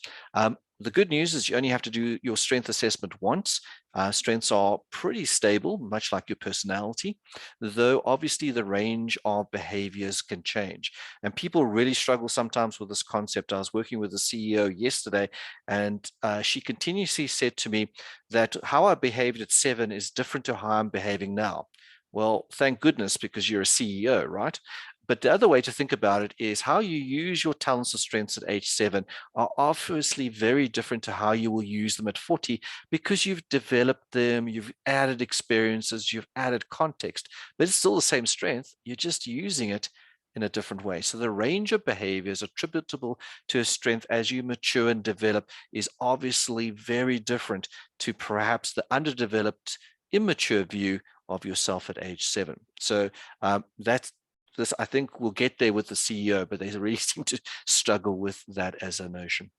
The good news is you only have to do your strength assessment once. Strengths are pretty stable, much like your personality, though obviously the range of behaviors can change. And people really struggle sometimes with this concept. I was working with a CEO yesterday, and she continuously said to me that how I behaved at 7 is different to how I'm behaving now. Well, thank goodness, because you're a CEO, right? But the other way to think about it is how you use your talents or strengths at age 7 are obviously very different to how you will use them at 40, because you've developed them, you've added experiences, you've added context, but it's still the same strength. You're just using it in a different way. So the range of behaviors attributable to a strength as you mature and develop is obviously very different to perhaps the underdeveloped immature view of yourself at age 7. So that's this. I think we'll get there with the CEO, but they really seem to struggle with that as a notion.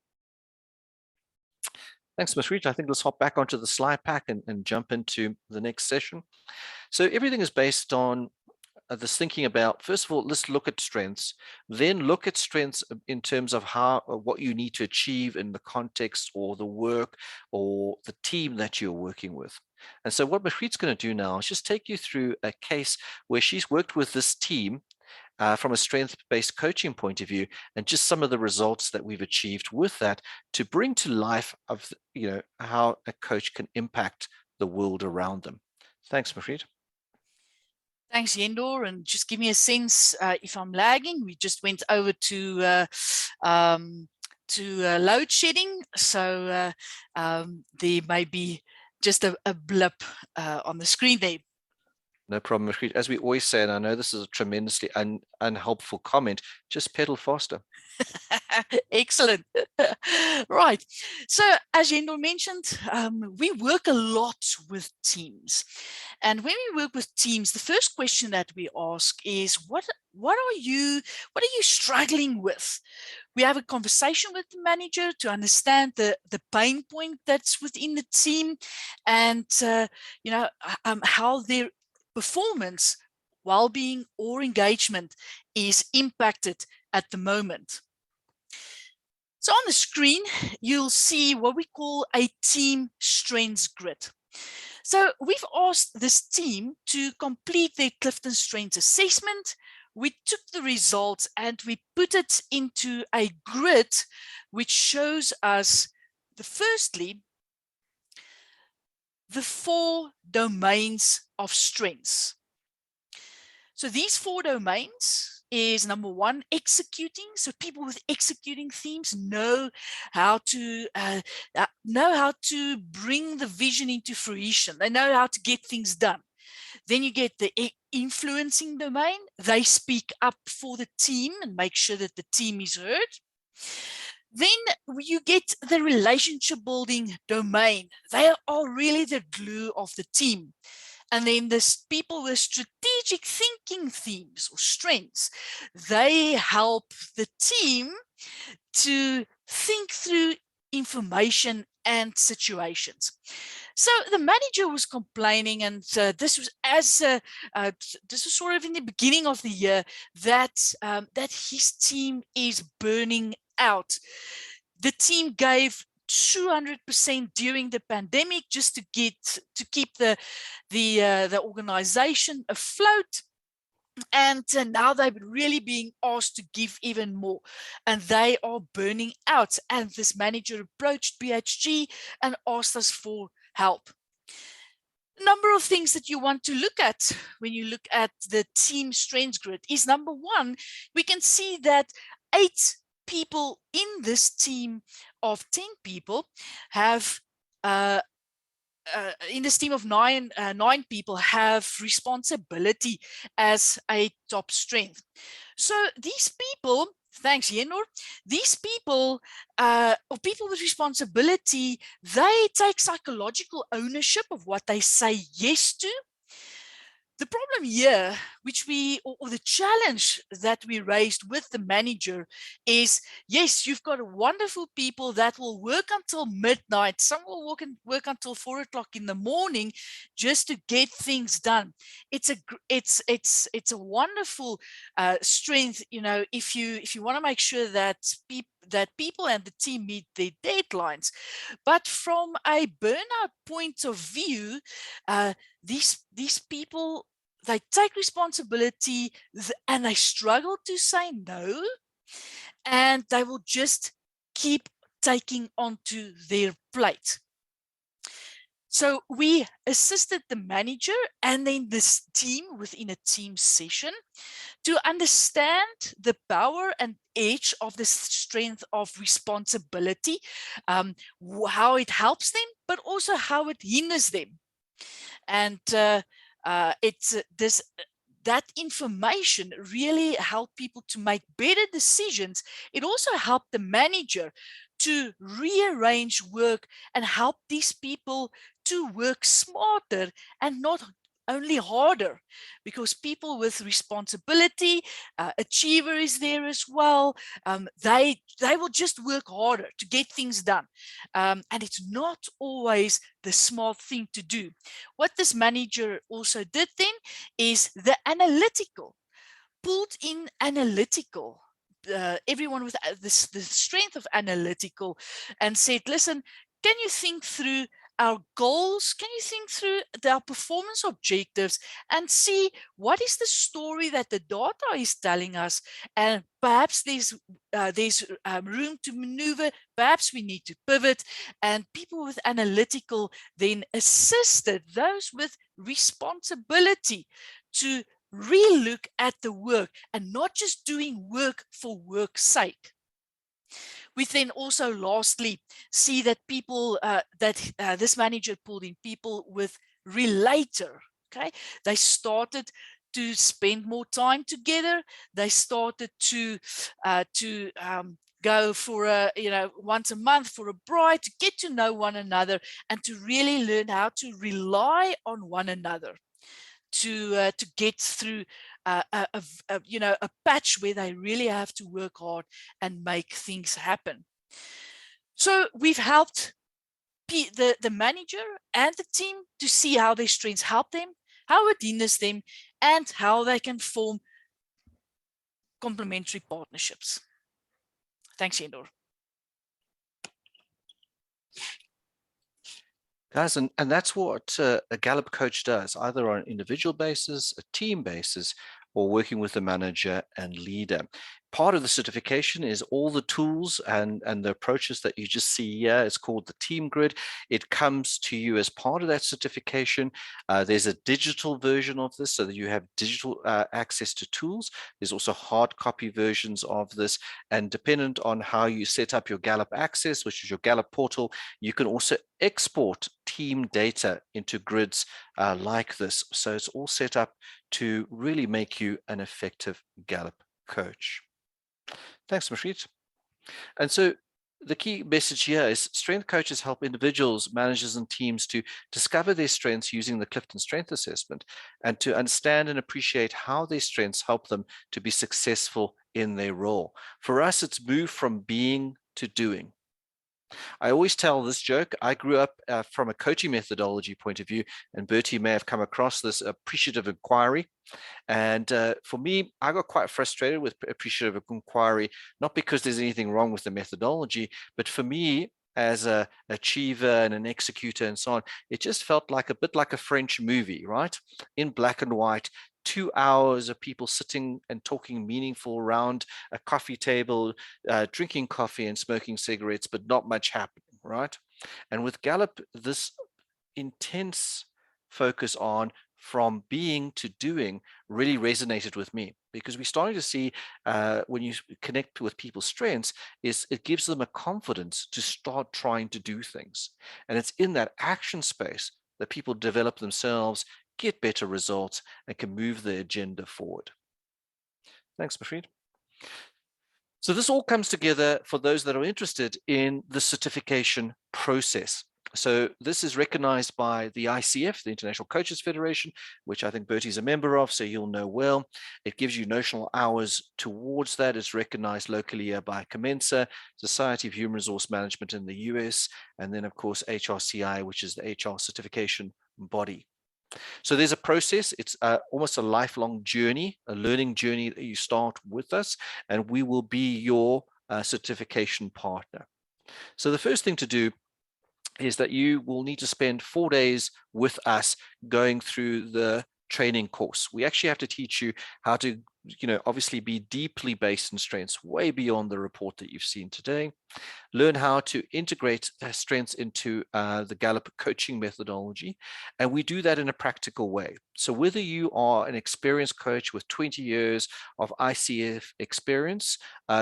Thanks, Ms. Reach. I think let's hop back onto the slide pack and jump into the next session. So everything is based on this thinking about, first of all, let's look at strengths, then look at strengths in terms of what you need to achieve in the context or the work or the team that you're working with. And so what Mashreet's going to do now is just take you through a case where she's worked with this team from a strength-based coaching point of view, and just some of the results that we've achieved with that to bring to life of how a coach can impact the world around them. Thanks, Mashreet. Thanks, Yendor. And just give me a sense if I'm lagging. We just went over to load shedding, so there may be just a blip on the screen there. No problem, Mashreet. As we always say, and I know this is a tremendously unhelpful comment, just pedal faster. Excellent. Right. So as Yendor mentioned, we work a lot with teams. And when we work with teams, the first question that we ask is, what are you struggling with? We have a conversation with the manager to understand the pain point that's within the team, and how their performance, well-being, or engagement is impacted at the moment. So on the screen, you'll see what we call a team strengths grid. So we've asked this team to complete their Clifton Strengths assessment. We took the results and we put it into a grid which shows us firstly the 4 domains of strengths. So these 4 domains is, number 1, executing. So people with executing themes know how to bring the vision into fruition. They know how to get things done. Then you get the influencing domain. They speak up for the team and make sure that the team is heard. Then you get the relationship building domain. They are really the glue of the team. And then there's people with strategic thinking themes or strengths. They help the team to think through information and situations. So the manager was complaining, and this was sort of in the beginning of the year, that his team is burning out. The team gave 200% during the pandemic just to keep the organization afloat. And now they're really being asked to give even more, and they are burning out. And this manager approached BHG and asked us for help. A number of things that you want to look at when you look at the team strengths grid is, number 1, we can see that 8 people in this team of 10 people have in this team of 9 people have responsibility as a top strength. So these people, thanks Yendor, these people or people with responsibility, they take psychological ownership of what they say yes to. The problem here, or the challenge that we raised with the manager is, yes, you've got wonderful people that will work until midnight. Some will work until 4 o'clock in the morning just to get things done. It's a wonderful strength, if you want to make sure that people and the team meet their deadlines. But from a burnout point of view, these people, they take responsibility and they struggle to say no, and they will just keep taking onto their plate. So we assisted the manager and then this team within a team session to understand the power and edge of the strength of responsibility, how it helps them, but also how it hinders them. And that information really helped people to make better decisions. It also helped the manager to rearrange work and help these people to work smarter and not only harder, because people with responsibility, achiever is there as well. They will just work harder to get things done, and it's not always the smart thing to do. What this manager also did then is the analytical, pulled in analytical. Everyone with the strength of analytical, and said, listen, can you think through our goals? Can you think through our performance objectives and see what is the story that the data is telling us? And perhaps there's room to maneuver. Perhaps we need to pivot. And people with analytical then assisted those with responsibility to relook at the work and not just doing work for work's sake. We then also lastly see that people this manager pulled in people with relator. Okay, they started to spend more time together. They started to go for once a month for a bride, to get to know one another and to really learn how to rely on one another to get through a patch where they really have to work hard and make things happen. So we've helped the manager and the team to see how their strengths help them, how it hinders them, and how they can form complementary partnerships. Thanks, Yendor. Guys, and that's what a Gallup coach does, either on an individual basis, a team basis, or working with the manager and leader. Part of the certification is all the tools and the approaches that you just see here. It's called the Team Grid. It comes to you as part of that certification. There's a digital version of this so that you have digital access to tools. There's also hard copy versions of this. And dependent on how you set up your Gallup Access, which is your Gallup portal, you can also export team data into grids like this. So it's all set up to really make you an effective Gallup coach. Thanks, Margriet. And so the key message here is strength coaches help individuals, managers, and teams to discover their strengths using the Clifton Strength Assessment and to understand and appreciate how their strengths help them to be successful in their role. For us, it's moved from being to doing. I always tell this joke. I grew up from a coaching methodology point of view, and Bertie may have come across this appreciative inquiry. And for me, I got quite frustrated with appreciative inquiry, not because there's anything wrong with the methodology, but for me, as an achiever and an executor and so on, it just felt like a bit like a French movie, right? In black and white, 2 hours of people sitting and talking meaningful around a coffee table, drinking coffee and smoking cigarettes, but not much happening, right? And with Gallup, this intense focus on from being to doing really resonated with me, because we're starting to see when you connect with people's strengths is it gives them a confidence to start trying to do things. And it's in that action space that people develop themselves, get better results, and can move the agenda forward. Thanks, Margriet. So this all comes together for those that are interested in the certification process. So this is recognized by the ICF, the International Coaches Federation, which I think Bertie's a member of, so you'll know well. It gives you notional hours towards that. It's recognized locally by Commensa, Society of Human Resource Management in the US, and then of course HRCI, which is the HR certification body. So there's a process. It's almost a lifelong journey, a learning journey that you start with us, and we will be your certification partner. So the first thing to do is that you will need to spend 4 days with us going through the training course. We actually have to teach you how to, obviously be deeply based in strengths, way beyond the report that you've seen today. Learn how to integrate strengths into the Gallup coaching methodology. And we do that in a practical way. So whether you are an experienced coach with 20 years of ICF experience,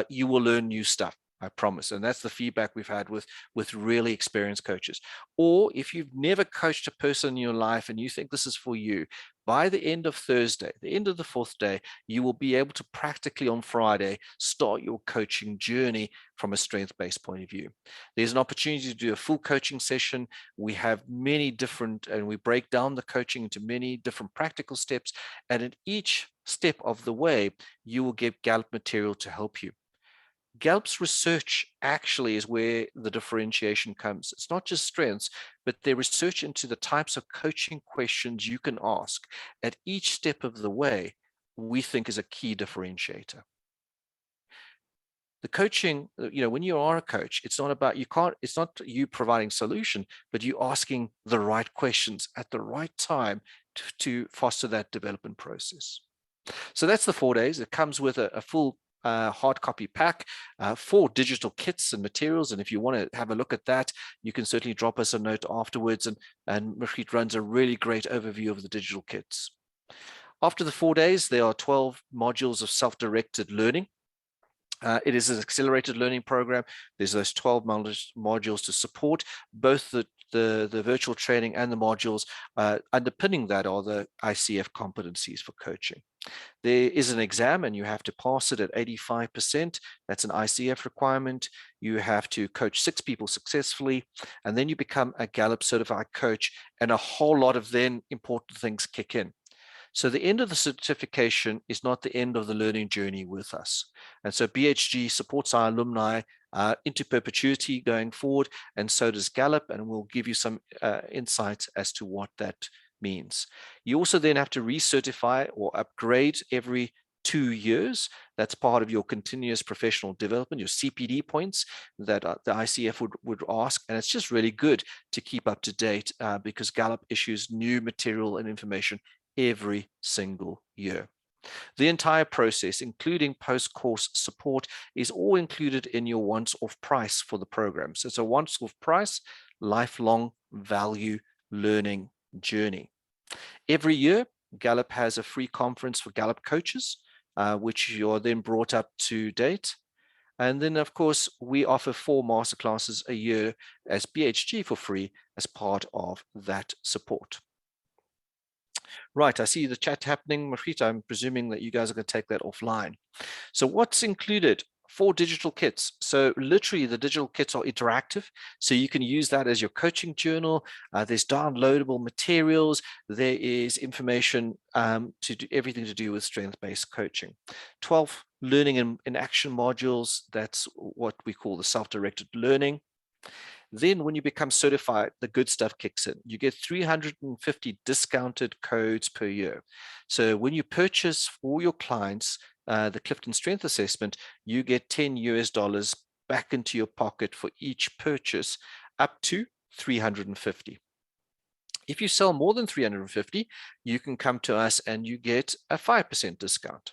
you will learn new stuff. I promise. And that's the feedback we've had with really experienced coaches. Or if you've never coached a person in your life and you think this is for you, by the end of Thursday, the end of the 4th day, you will be able to practically on Friday start your coaching journey from a strength-based point of view. There's an opportunity to do a full coaching session. We have many different, and we break down the coaching into many different practical steps. And at each step of the way, you will get Gallup material to help you. Gallup's research actually is where the differentiation comes. It's not just strengths, but their research into the types of coaching questions you can ask at each step of the way, we think is a key differentiator. The coaching, when you are a coach, it's not about it's not you providing solution, but you asking the right questions at the right time to foster that development process. So that's the 4 days. It comes with a full hard copy pack, 4 digital kits and materials. And if you want to have a look at that, you can certainly drop us a note afterwards. And Margriet runs a really great overview of the digital kits. After the 4 days, there are 12 modules of self-directed learning. It is an accelerated learning program. There's those 12 modules to support both the virtual training and the modules. Underpinning that are the ICF competencies for coaching. There is an exam and you have to pass it at 85%. That's an ICF requirement. You have to coach 6 people successfully, and then you become a Gallup certified coach, and a whole lot of then important things kick in. So the end of the certification is not the end of the learning journey with us. And so BHG supports our alumni into perpetuity going forward, and so does Gallup, and we'll give you some insights as to what that means. You also then have to recertify or upgrade every 2 years. That's part of your continuous professional development, your CPD points that the ICF would ask. And it's just really good to keep up to date because Gallup issues new material and information every single year. The entire process, including post-course support, is all included in your once-off price for the program. So it's a once-off price, lifelong value learning journey. Every year, Gallup has a free conference for Gallup coaches, which you are then brought up to date. And then, of course, we offer 4 masterclasses a year as BHG for free as part of that support. Right, I see the chat happening. Margriet, I'm presuming that you guys are going to take that offline. So what's included? 4 digital kits. So literally the digital kits are interactive. So you can use that as your coaching journal. There's downloadable materials. There is information to do everything to do with strength-based coaching. 12 learning in action modules. That's what we call the self-directed learning. Then when you become certified, the good stuff kicks in. You get 350 discounted codes per year. So when you purchase for your clients the Clifton Strength Assessment, you get $10 back into your pocket for each purchase up to 350. If you sell more than 350, you can come to us and you get a 5% discount.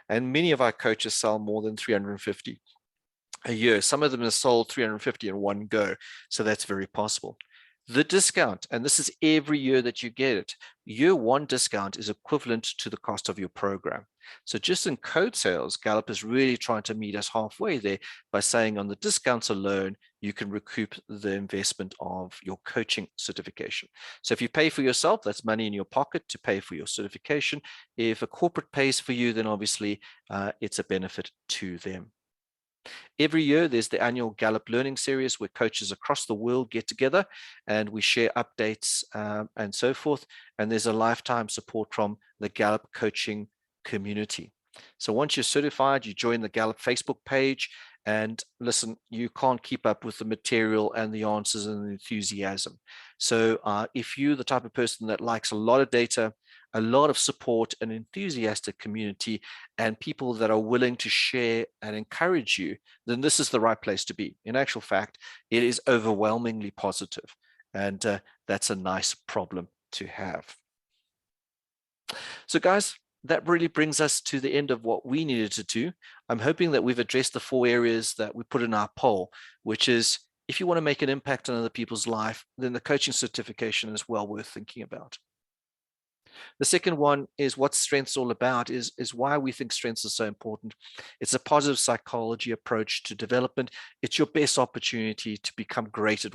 And many of our coaches sell more than 350 a year. Some of them have sold 350 in one go. So that's very possible. The discount, and this is every year that you get it, year 1 discount is equivalent to the cost of your program. So just in code sales, Gallup is really trying to meet us halfway there by saying on the discounts alone, you can recoup the investment of your coaching certification. So if you pay for yourself, that's money in your pocket to pay for your certification. If a corporate pays for you, then obviously it's a benefit to them. Every year, there's the annual Gallup Learning Series where coaches across the world get together and we share updates and so forth. And there's a lifetime support from the Gallup coaching community. So once you're certified, you join the Gallup Facebook page. And listen, you can't keep up with the material and the answers and the enthusiasm. So if you're the type of person that likes a lot of data, a lot of support, an enthusiastic community, and people that are willing to share and encourage you, then this is the right place to be. In actual fact, it is overwhelmingly positive, and that's a nice problem to have. So guys, that really brings us to the end of what we needed to do. I'm hoping that we've addressed the 4 areas that we put in our poll, which is if you want to make an impact on other people's life, then the coaching certification is well worth thinking about. The second one is what strengths all about, is why we think strengths are so important. It's a positive psychology approach to development. It's your best opportunity to become great at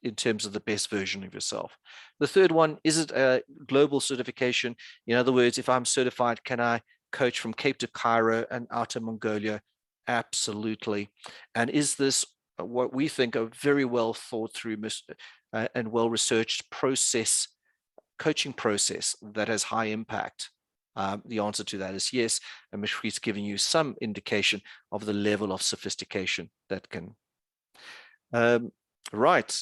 in terms of the best version of yourself. The third one, is it a global certification? In other words, if I'm certified, can I coach from Cape to Cairo and Outer Mongolia? Absolutely. And is this what we think a very well thought through and well researched coaching process that has high impact? The answer to that is yes, and Mishri's giving you some indication of the level of sophistication that can. Right.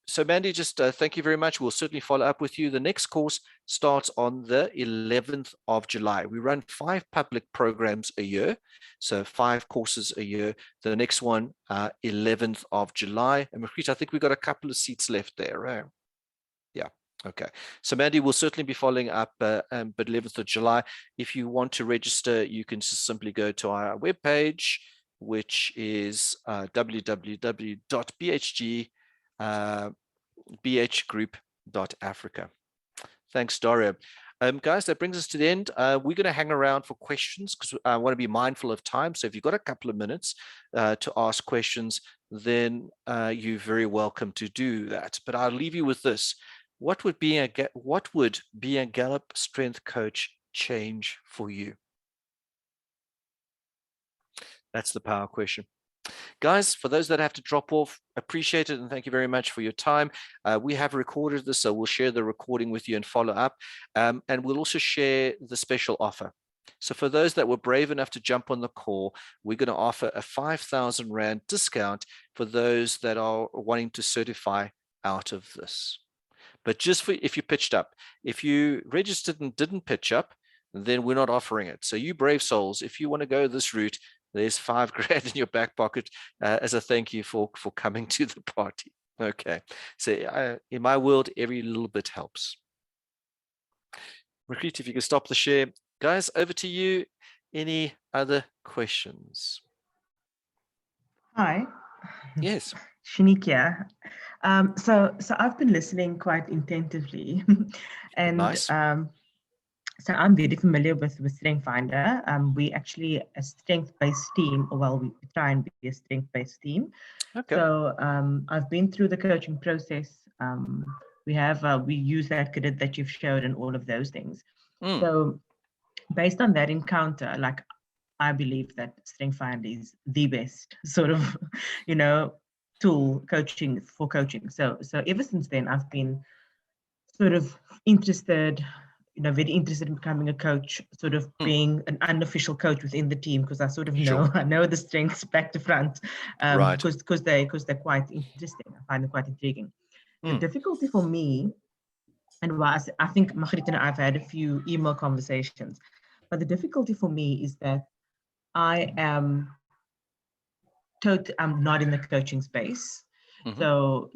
So Mandy, just thank you very much. We'll certainly follow up with you. The next course starts on the 11th of July. We run 5 public programs a year, so 5 courses a year. The next one, 11th of July. And Mishri, I think we've got a couple of seats left there, right? Yeah. Okay. So Mandy will certainly be following up, but 11th of July. If you want to register, you can just simply go to our webpage, which is www.bhgroup.africa. Thanks, Dario. Guys, that brings us to the end. We're going to hang around for questions because I want to be mindful of time. So if you've got a couple of minutes to ask questions, then you're very welcome to do that. But I'll leave you with this. What would being a Gallup Strength Coach change for you? That's the power question. Guys, for those that have to drop off, appreciate it and thank you very much for your time. We have recorded this, so we'll share the recording with you and follow up. And we'll also share the special offer. So for those that were brave enough to jump on the call, we're going to offer a 5,000 Rand discount for those that are wanting to certify out of this. But just for if you pitched up, if you registered and didn't pitch up, then we're not offering it. So you brave souls, if you want to go this route, there's 5 grand in your back pocket as a thank you for coming to the party. Okay. So in my world, every little bit helps. Margriet, if you could stop the share. Guys, over to you. Any other questions? Hi. Yes. Shanique here. So I've been listening quite attentively, and nice. So I'm very familiar with Strength Finder. We actually a strength-based team, or well, we try and be a strength-based team. Okay. So I've been through the coaching process. We use that credit that you've showed and all of those things. So based on that encounter, like I believe that Strength Finder is the best sort of, tool for coaching. So ever since then, I've been sort of interested, very interested in becoming a coach, sort of being an unofficial coach within the team, because I sort of know the strengths back to front, because they're quite interesting. I find them quite intriguing. The difficulty for me, and why I think Margriet and I've had a few email conversations, but the difficulty for me is that I'm not in the coaching space. So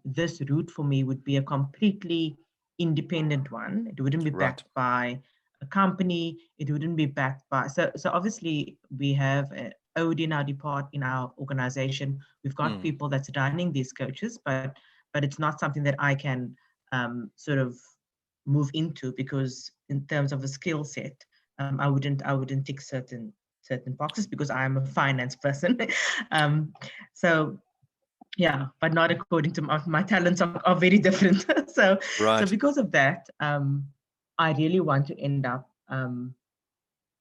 this route for me would be a completely independent one. It wouldn't be backed by a company. It wouldn't be backed by. So obviously we have an OD in our organization. We've got people that's running these coaches, but it's not something that I can sort of move into, because in terms of a skill set, I wouldn't tick certain boxes because I'm a finance person. So yeah, but not according to my talents are very different. So because of that, I really want to end up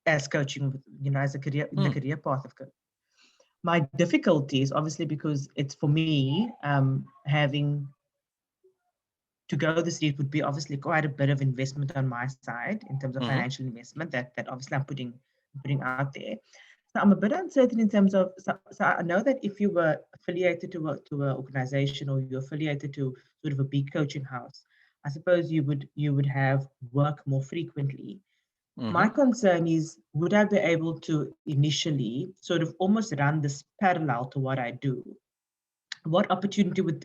as coaching, as a career in the career path of coaching. My difficulty is obviously because it's for me, having to go this route would be obviously quite a bit of investment on my side in terms of financial investment that obviously I'm putting out there. So I'm a bit uncertain in terms of, so I know that if you were affiliated to an organization, or you're affiliated to sort of a big coaching house, I suppose you would have work more frequently. My concern is, would I be able to initially sort of almost run this parallel to what I do? What opportunity would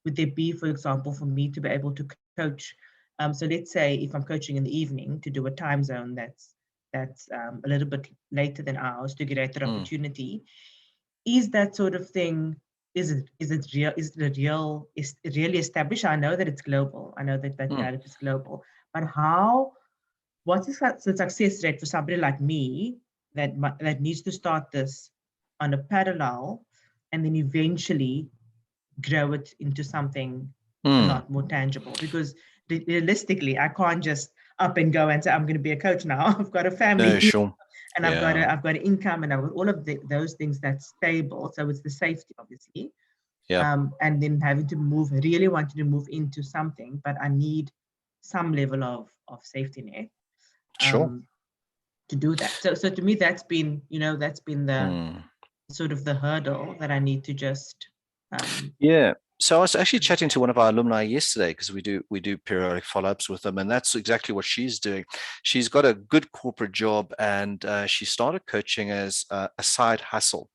there be, for example, for me to be able to coach? So let's say if I'm coaching in the evening, to do a time zone that's a little bit later than ours, to get at that opportunity. Is that sort of thing is it real? Is it real? Is it really established? I know that it's global. I know that Gallup is global. But what is the success rate for somebody like me that needs to start this on a parallel and then eventually grow it into something a lot more tangible? Because realistically, I can't just up and go and say I'm going to be a coach now. I've got a family. No, sure. And I've got an income, and I've got all of those things that's stable. So it's the safety, obviously. Yeah. And then wanting to move into something, but I need some level of safety net. Sure. To do that. So to me, that's been the sort of the hurdle that I need to just. Yeah. So I was actually chatting to one of our alumni yesterday, because we do periodic follow-ups with them, and that's exactly what she's doing. She's got a good corporate job, and she started coaching as a side hustle.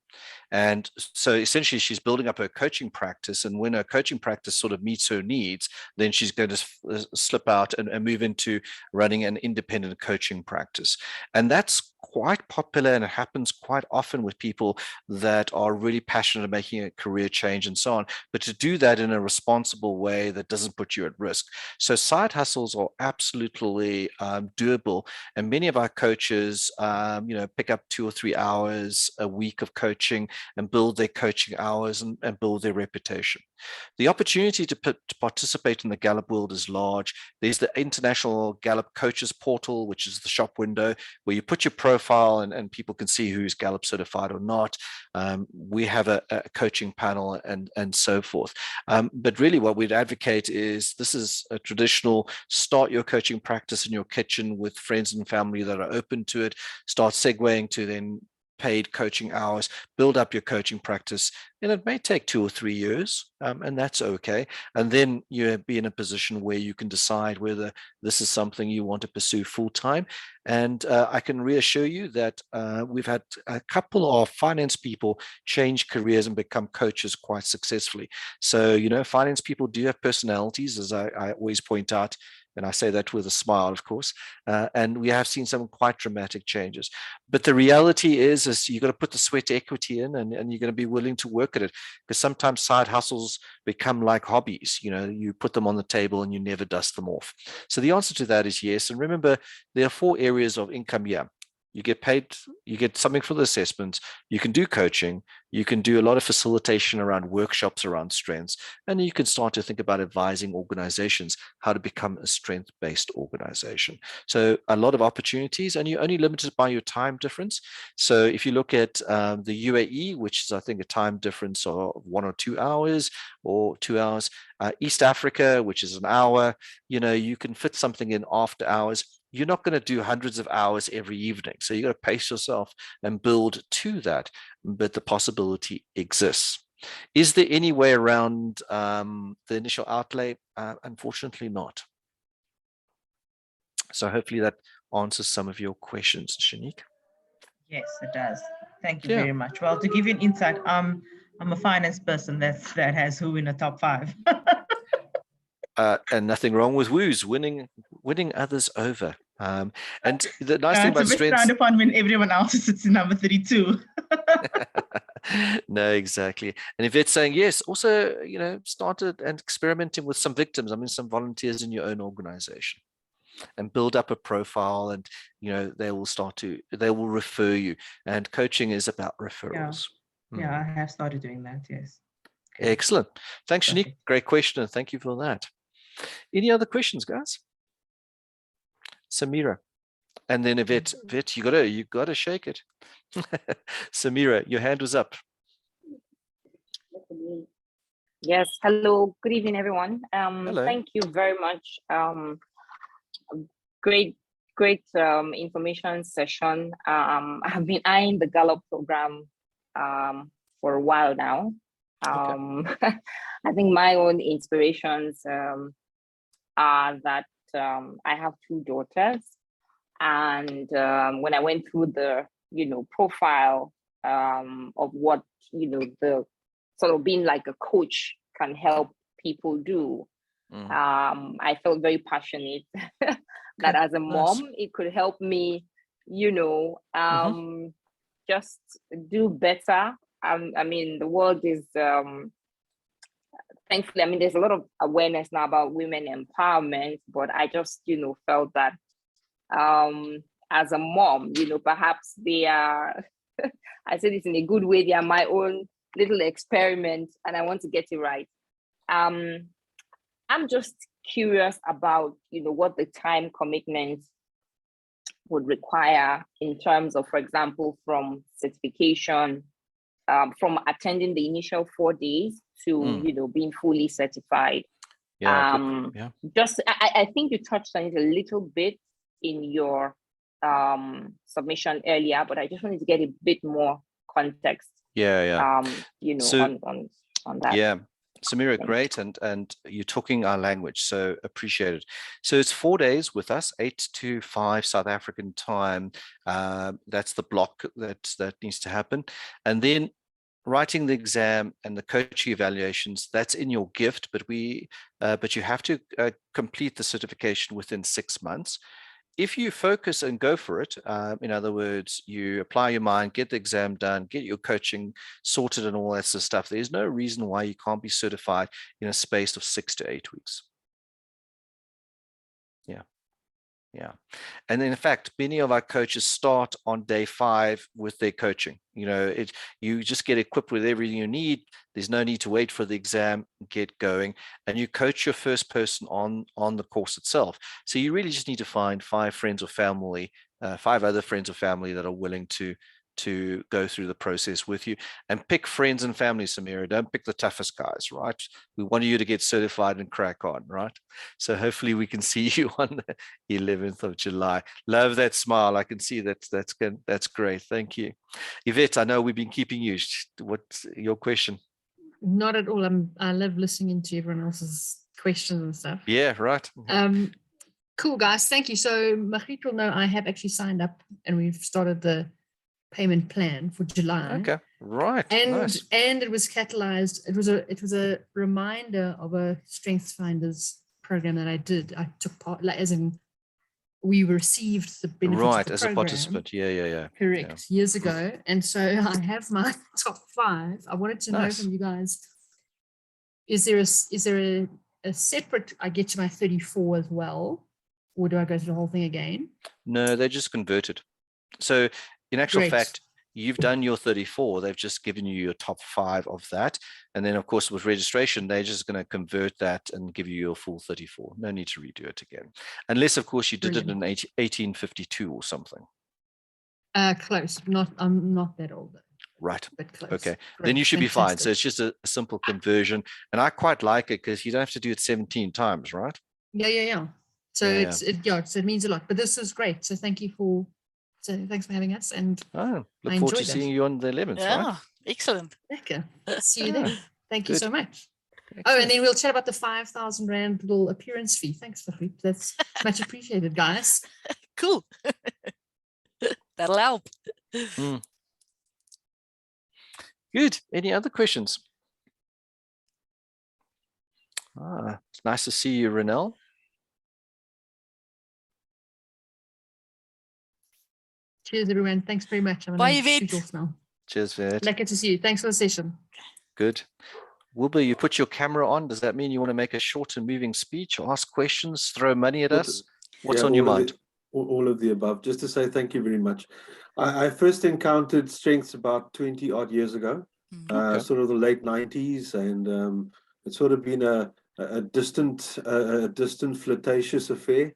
And so essentially she's building up her coaching practice, and when her coaching practice sort of meets her needs, then she's going to slip out and move into running an independent coaching practice. And that's quite popular, and it happens quite often with people that are really passionate about making a career change and so on, but to do that in a responsible way that doesn't put you at risk. So side hustles are absolutely doable, and many of our coaches pick up 2 or 3 hours a week of coaching and build their coaching hours and build their reputation. The opportunity to participate in the Gallup world is large. There's the International Gallup Coaches Portal, which is the shop window where you put your profile and people can see who's Gallup certified or not. We have a coaching panel and so forth. But really what we'd advocate is this is a traditional start your coaching practice in your kitchen with friends and family that are open to it, start segueing to then paid coaching hours, build up your coaching practice, and it may take 2 or 3 years, and that's okay. And then you'll be in a position where you can decide whether this is something you want to pursue full time. And I can reassure you that we've had a couple of finance people change careers and become coaches quite successfully. So, finance people do have personalities, as I always point out. And I say that with a smile, of course. And we have seen some quite dramatic changes. But the reality is you've got to put the sweat equity in, and you're going to be willing to work at it. Because sometimes side hustles become like hobbies. You put them on the table and you never dust them off. So the answer to that is yes. And remember, there are 4 areas of income here. You get paid, you get something for the assessments, you can do coaching, you can do a lot of facilitation around workshops around strengths, and you can start to think about advising organizations how to become a strength-based organization. So a lot of opportunities, and you're only limited by your time difference. So if you look at the UAE, which is I think a time difference of 1 or 2 hours or 2 hours, East Africa, which is an hour, you can fit something in after hours. You're not going to do hundreds of hours every evening. So you got to pace yourself and build to that. But the possibility exists. Is there any way around the initial outlay? Unfortunately not. So hopefully that answers some of your questions, Shanique. Yes, it does. Thank you very much. Well, to give you an insight, I'm a finance person that has who in the top 5. And nothing wrong with woos, winning others over. And the nice thing about it's a bit frowned upon when everyone else sits in number 32. No, exactly. And if it's saying yes, also, started and experimenting with some victims. Some volunteers in your own organization, and build up a profile, and they will refer you. And coaching is about referrals. Yeah, I have started doing that. Yes. Okay. Excellent. Thanks, Shanique. Great question, and thank you for that. Any other questions, guys? Samira, and then Yvette. Yvette, you gotta shake it. Samira, your hand was up. Yes. Hello. Good evening, everyone. Hello. Thank you very much. Great information session. I've been eyeing the Gallup program for a while now. I think my own inspirations are that I have 2 daughters, and when I went through the profile of what the sort of being like a coach can help people do, I felt very passionate that as a mom it could help me just do better I mean, the world is thankfully, I mean, there's a lot of awareness now about women empowerment, but I just, felt that as a mom, perhaps they are, I say this in a good way, they are my own little experiment and I want to get it right. I'm just curious about, what the time commitment would require in terms of, for example, from certification, from attending the initial 4 days to, being fully certified. Just, I think you touched on it a little bit in your submission earlier, but I just wanted to get a bit more context. On that. Yeah. Samira, great, and you're talking our language, so appreciate it. So it's 4 days with us, 8 to 5 South African time. That's the block that needs to happen, and then writing the exam and the coaching evaluations, that's in your gift, but you have to complete the certification within 6 months. If you focus and go for it, in other words, you apply your mind, get the exam done, get your coaching sorted and all that sort of stuff, there's no reason why you can't be certified in a space of 6 to 8 weeks. Yeah. And in fact, many of our coaches start on day 5 with their coaching. You just get equipped with everything you need. There's no need to wait for the exam, get going, and you coach your first person on the course itself. So you really just need to find 5 friends or family, 5 other friends or family that are willing to go through the process with you, and pick friends and family, Samira. Don't pick the toughest guys, right? We want you to get certified and crack on, right? So hopefully we can see you on the 11th of July. Love that smile. I can see that's good. That's great. Thank you. Yvette, I know we've been keeping you. What's your question? Not at all. I love listening to everyone else's questions and stuff. Yeah, right. Cool, guys. Thank you. So Margriet will know I have actually signed up and we've started the payment plan for July. Okay, right. And nice. And it was catalyzed. It was a reminder of a Strengths Finders program that I did. I took part, like, as in we received the benefits of the as program. a participant. Yeah. Correct. Yeah. Years ago. And so I have my top 5. I wanted to know from you guys, is there a separate, I get to my 34 as well, or do I go through the whole thing again? No, they just converted. So in actual fact, you've done your 34. They've just given you your top 5 of that. And then, of course, with registration, they're just going to convert that and give you your full 34. No need to redo it again. Unless, of course, you did it in 1852 or something. Close. I'm not that old. Right. But close. Okay. Great. Then you should be fine. Fantastic. So it's just a simple conversion. And I quite like it because you don't have to do it 17 times, right? Yeah. So so it means a lot. But this is great. So thanks for having us. And look forward to seeing you on the 11th. Yeah, right? Excellent. Okay. See you there. Thank you so much. Oh, and then we'll chat about the 5,000 Rand little appearance fee. Thanks, Margriet. That's much appreciated, guys. Cool. That'll help. Good. Any other questions? It's nice to see you, Renelle. Cheers, everyone. Thanks very much. Bye, Yvette. Cheers, Yvette. Lekker to see you. Thanks for the session. Good. Wilbur, you put your camera on. Does that mean you want to make a short and moving speech, or ask questions, throw money at us? What's on your mind? All of the above. Just to say thank you very much. I first encountered Strengths about 20 odd years ago, sort of the late 90s, and it's sort of been a distant flirtatious affair.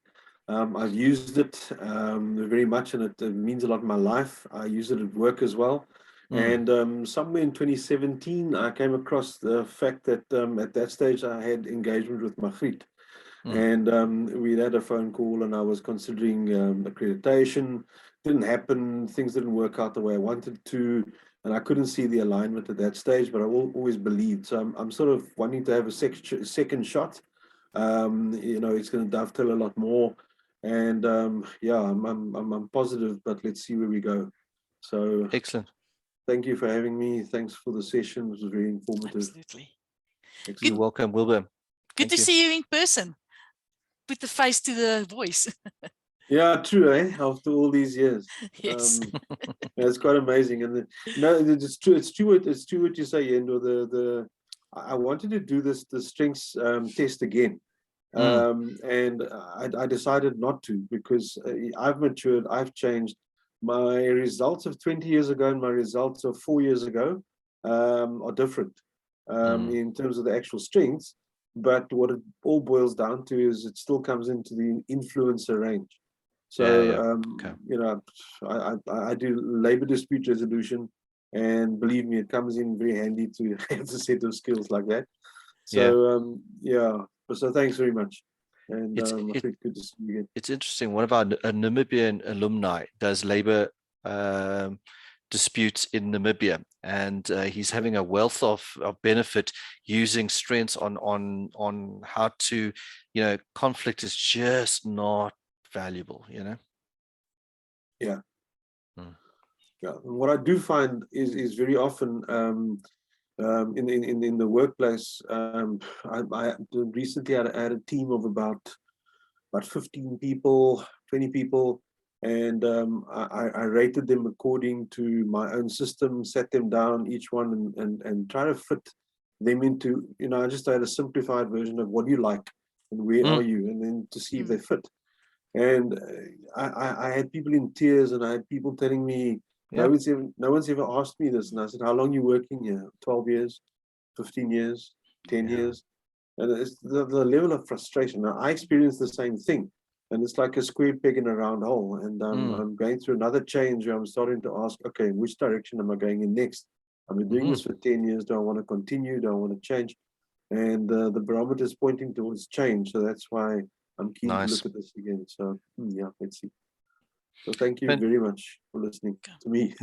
I've used it very much, and it means a lot in my life. I use it at work as well. And somewhere in 2017, I came across the fact that at that stage I had engagement with Margriet. And we had a phone call, and I was considering accreditation. Didn't happen. Things didn't work out the way I wanted to, and I couldn't see the alignment at that stage. But I always believed. So I'm sort of wanting to have a second shot. It's going to dovetail a lot more. And I'm positive, but let's see where we go. So excellent. Thank you for having me. Thanks for the session. It was very informative. Absolutely. You're welcome, Wilbur. Good to see you in person. Put the face to the voice. Yeah, true, eh? After all these years. Yes. It's quite amazing. And no, it's true. It's true. It's true what you say, Yendor. I wanted to do the strengths test again. And I decided not to, because I've matured, I've changed. My results of 20 years ago and my results of 4 years ago are different in terms of the actual strengths. But what it all boils down to is it still comes into the influencer range. So, you know, I do labor dispute resolution, and believe me, it comes in very handy to have a set of skills like that. So, so thanks very much. And I think good to see you again. It's interesting. One of our Namibian alumni does labor disputes in Namibia, and he's having a wealth of benefit using strengths on how to, you know, conflict is just not valuable, you know. Yeah. Yeah. What I do find is very often in the workplace, I recently had a team of about 15 people, 20 people, and I rated them according to my own system, sat them down, each one, and try to fit them into, you know, I just had a simplified version of what do you like and where are you, and then to see if they fit. And I had people in tears, and I had people telling me, no one's ever asked me this. And I said, how long are you working here? 12 years, 15 years, 10 years. And it's the level of frustration. Now, I experienced the same thing. And it's like a square peg in a round hole. And I'm going through another change where I'm starting to ask, okay, in which direction am I going in next? I've been doing this for 10 years. Do I want to continue? Do I want to change? And the barometer is pointing towards change. So that's why I'm keen to look at this again. So yeah, let's see. So thank you very much for listening to me.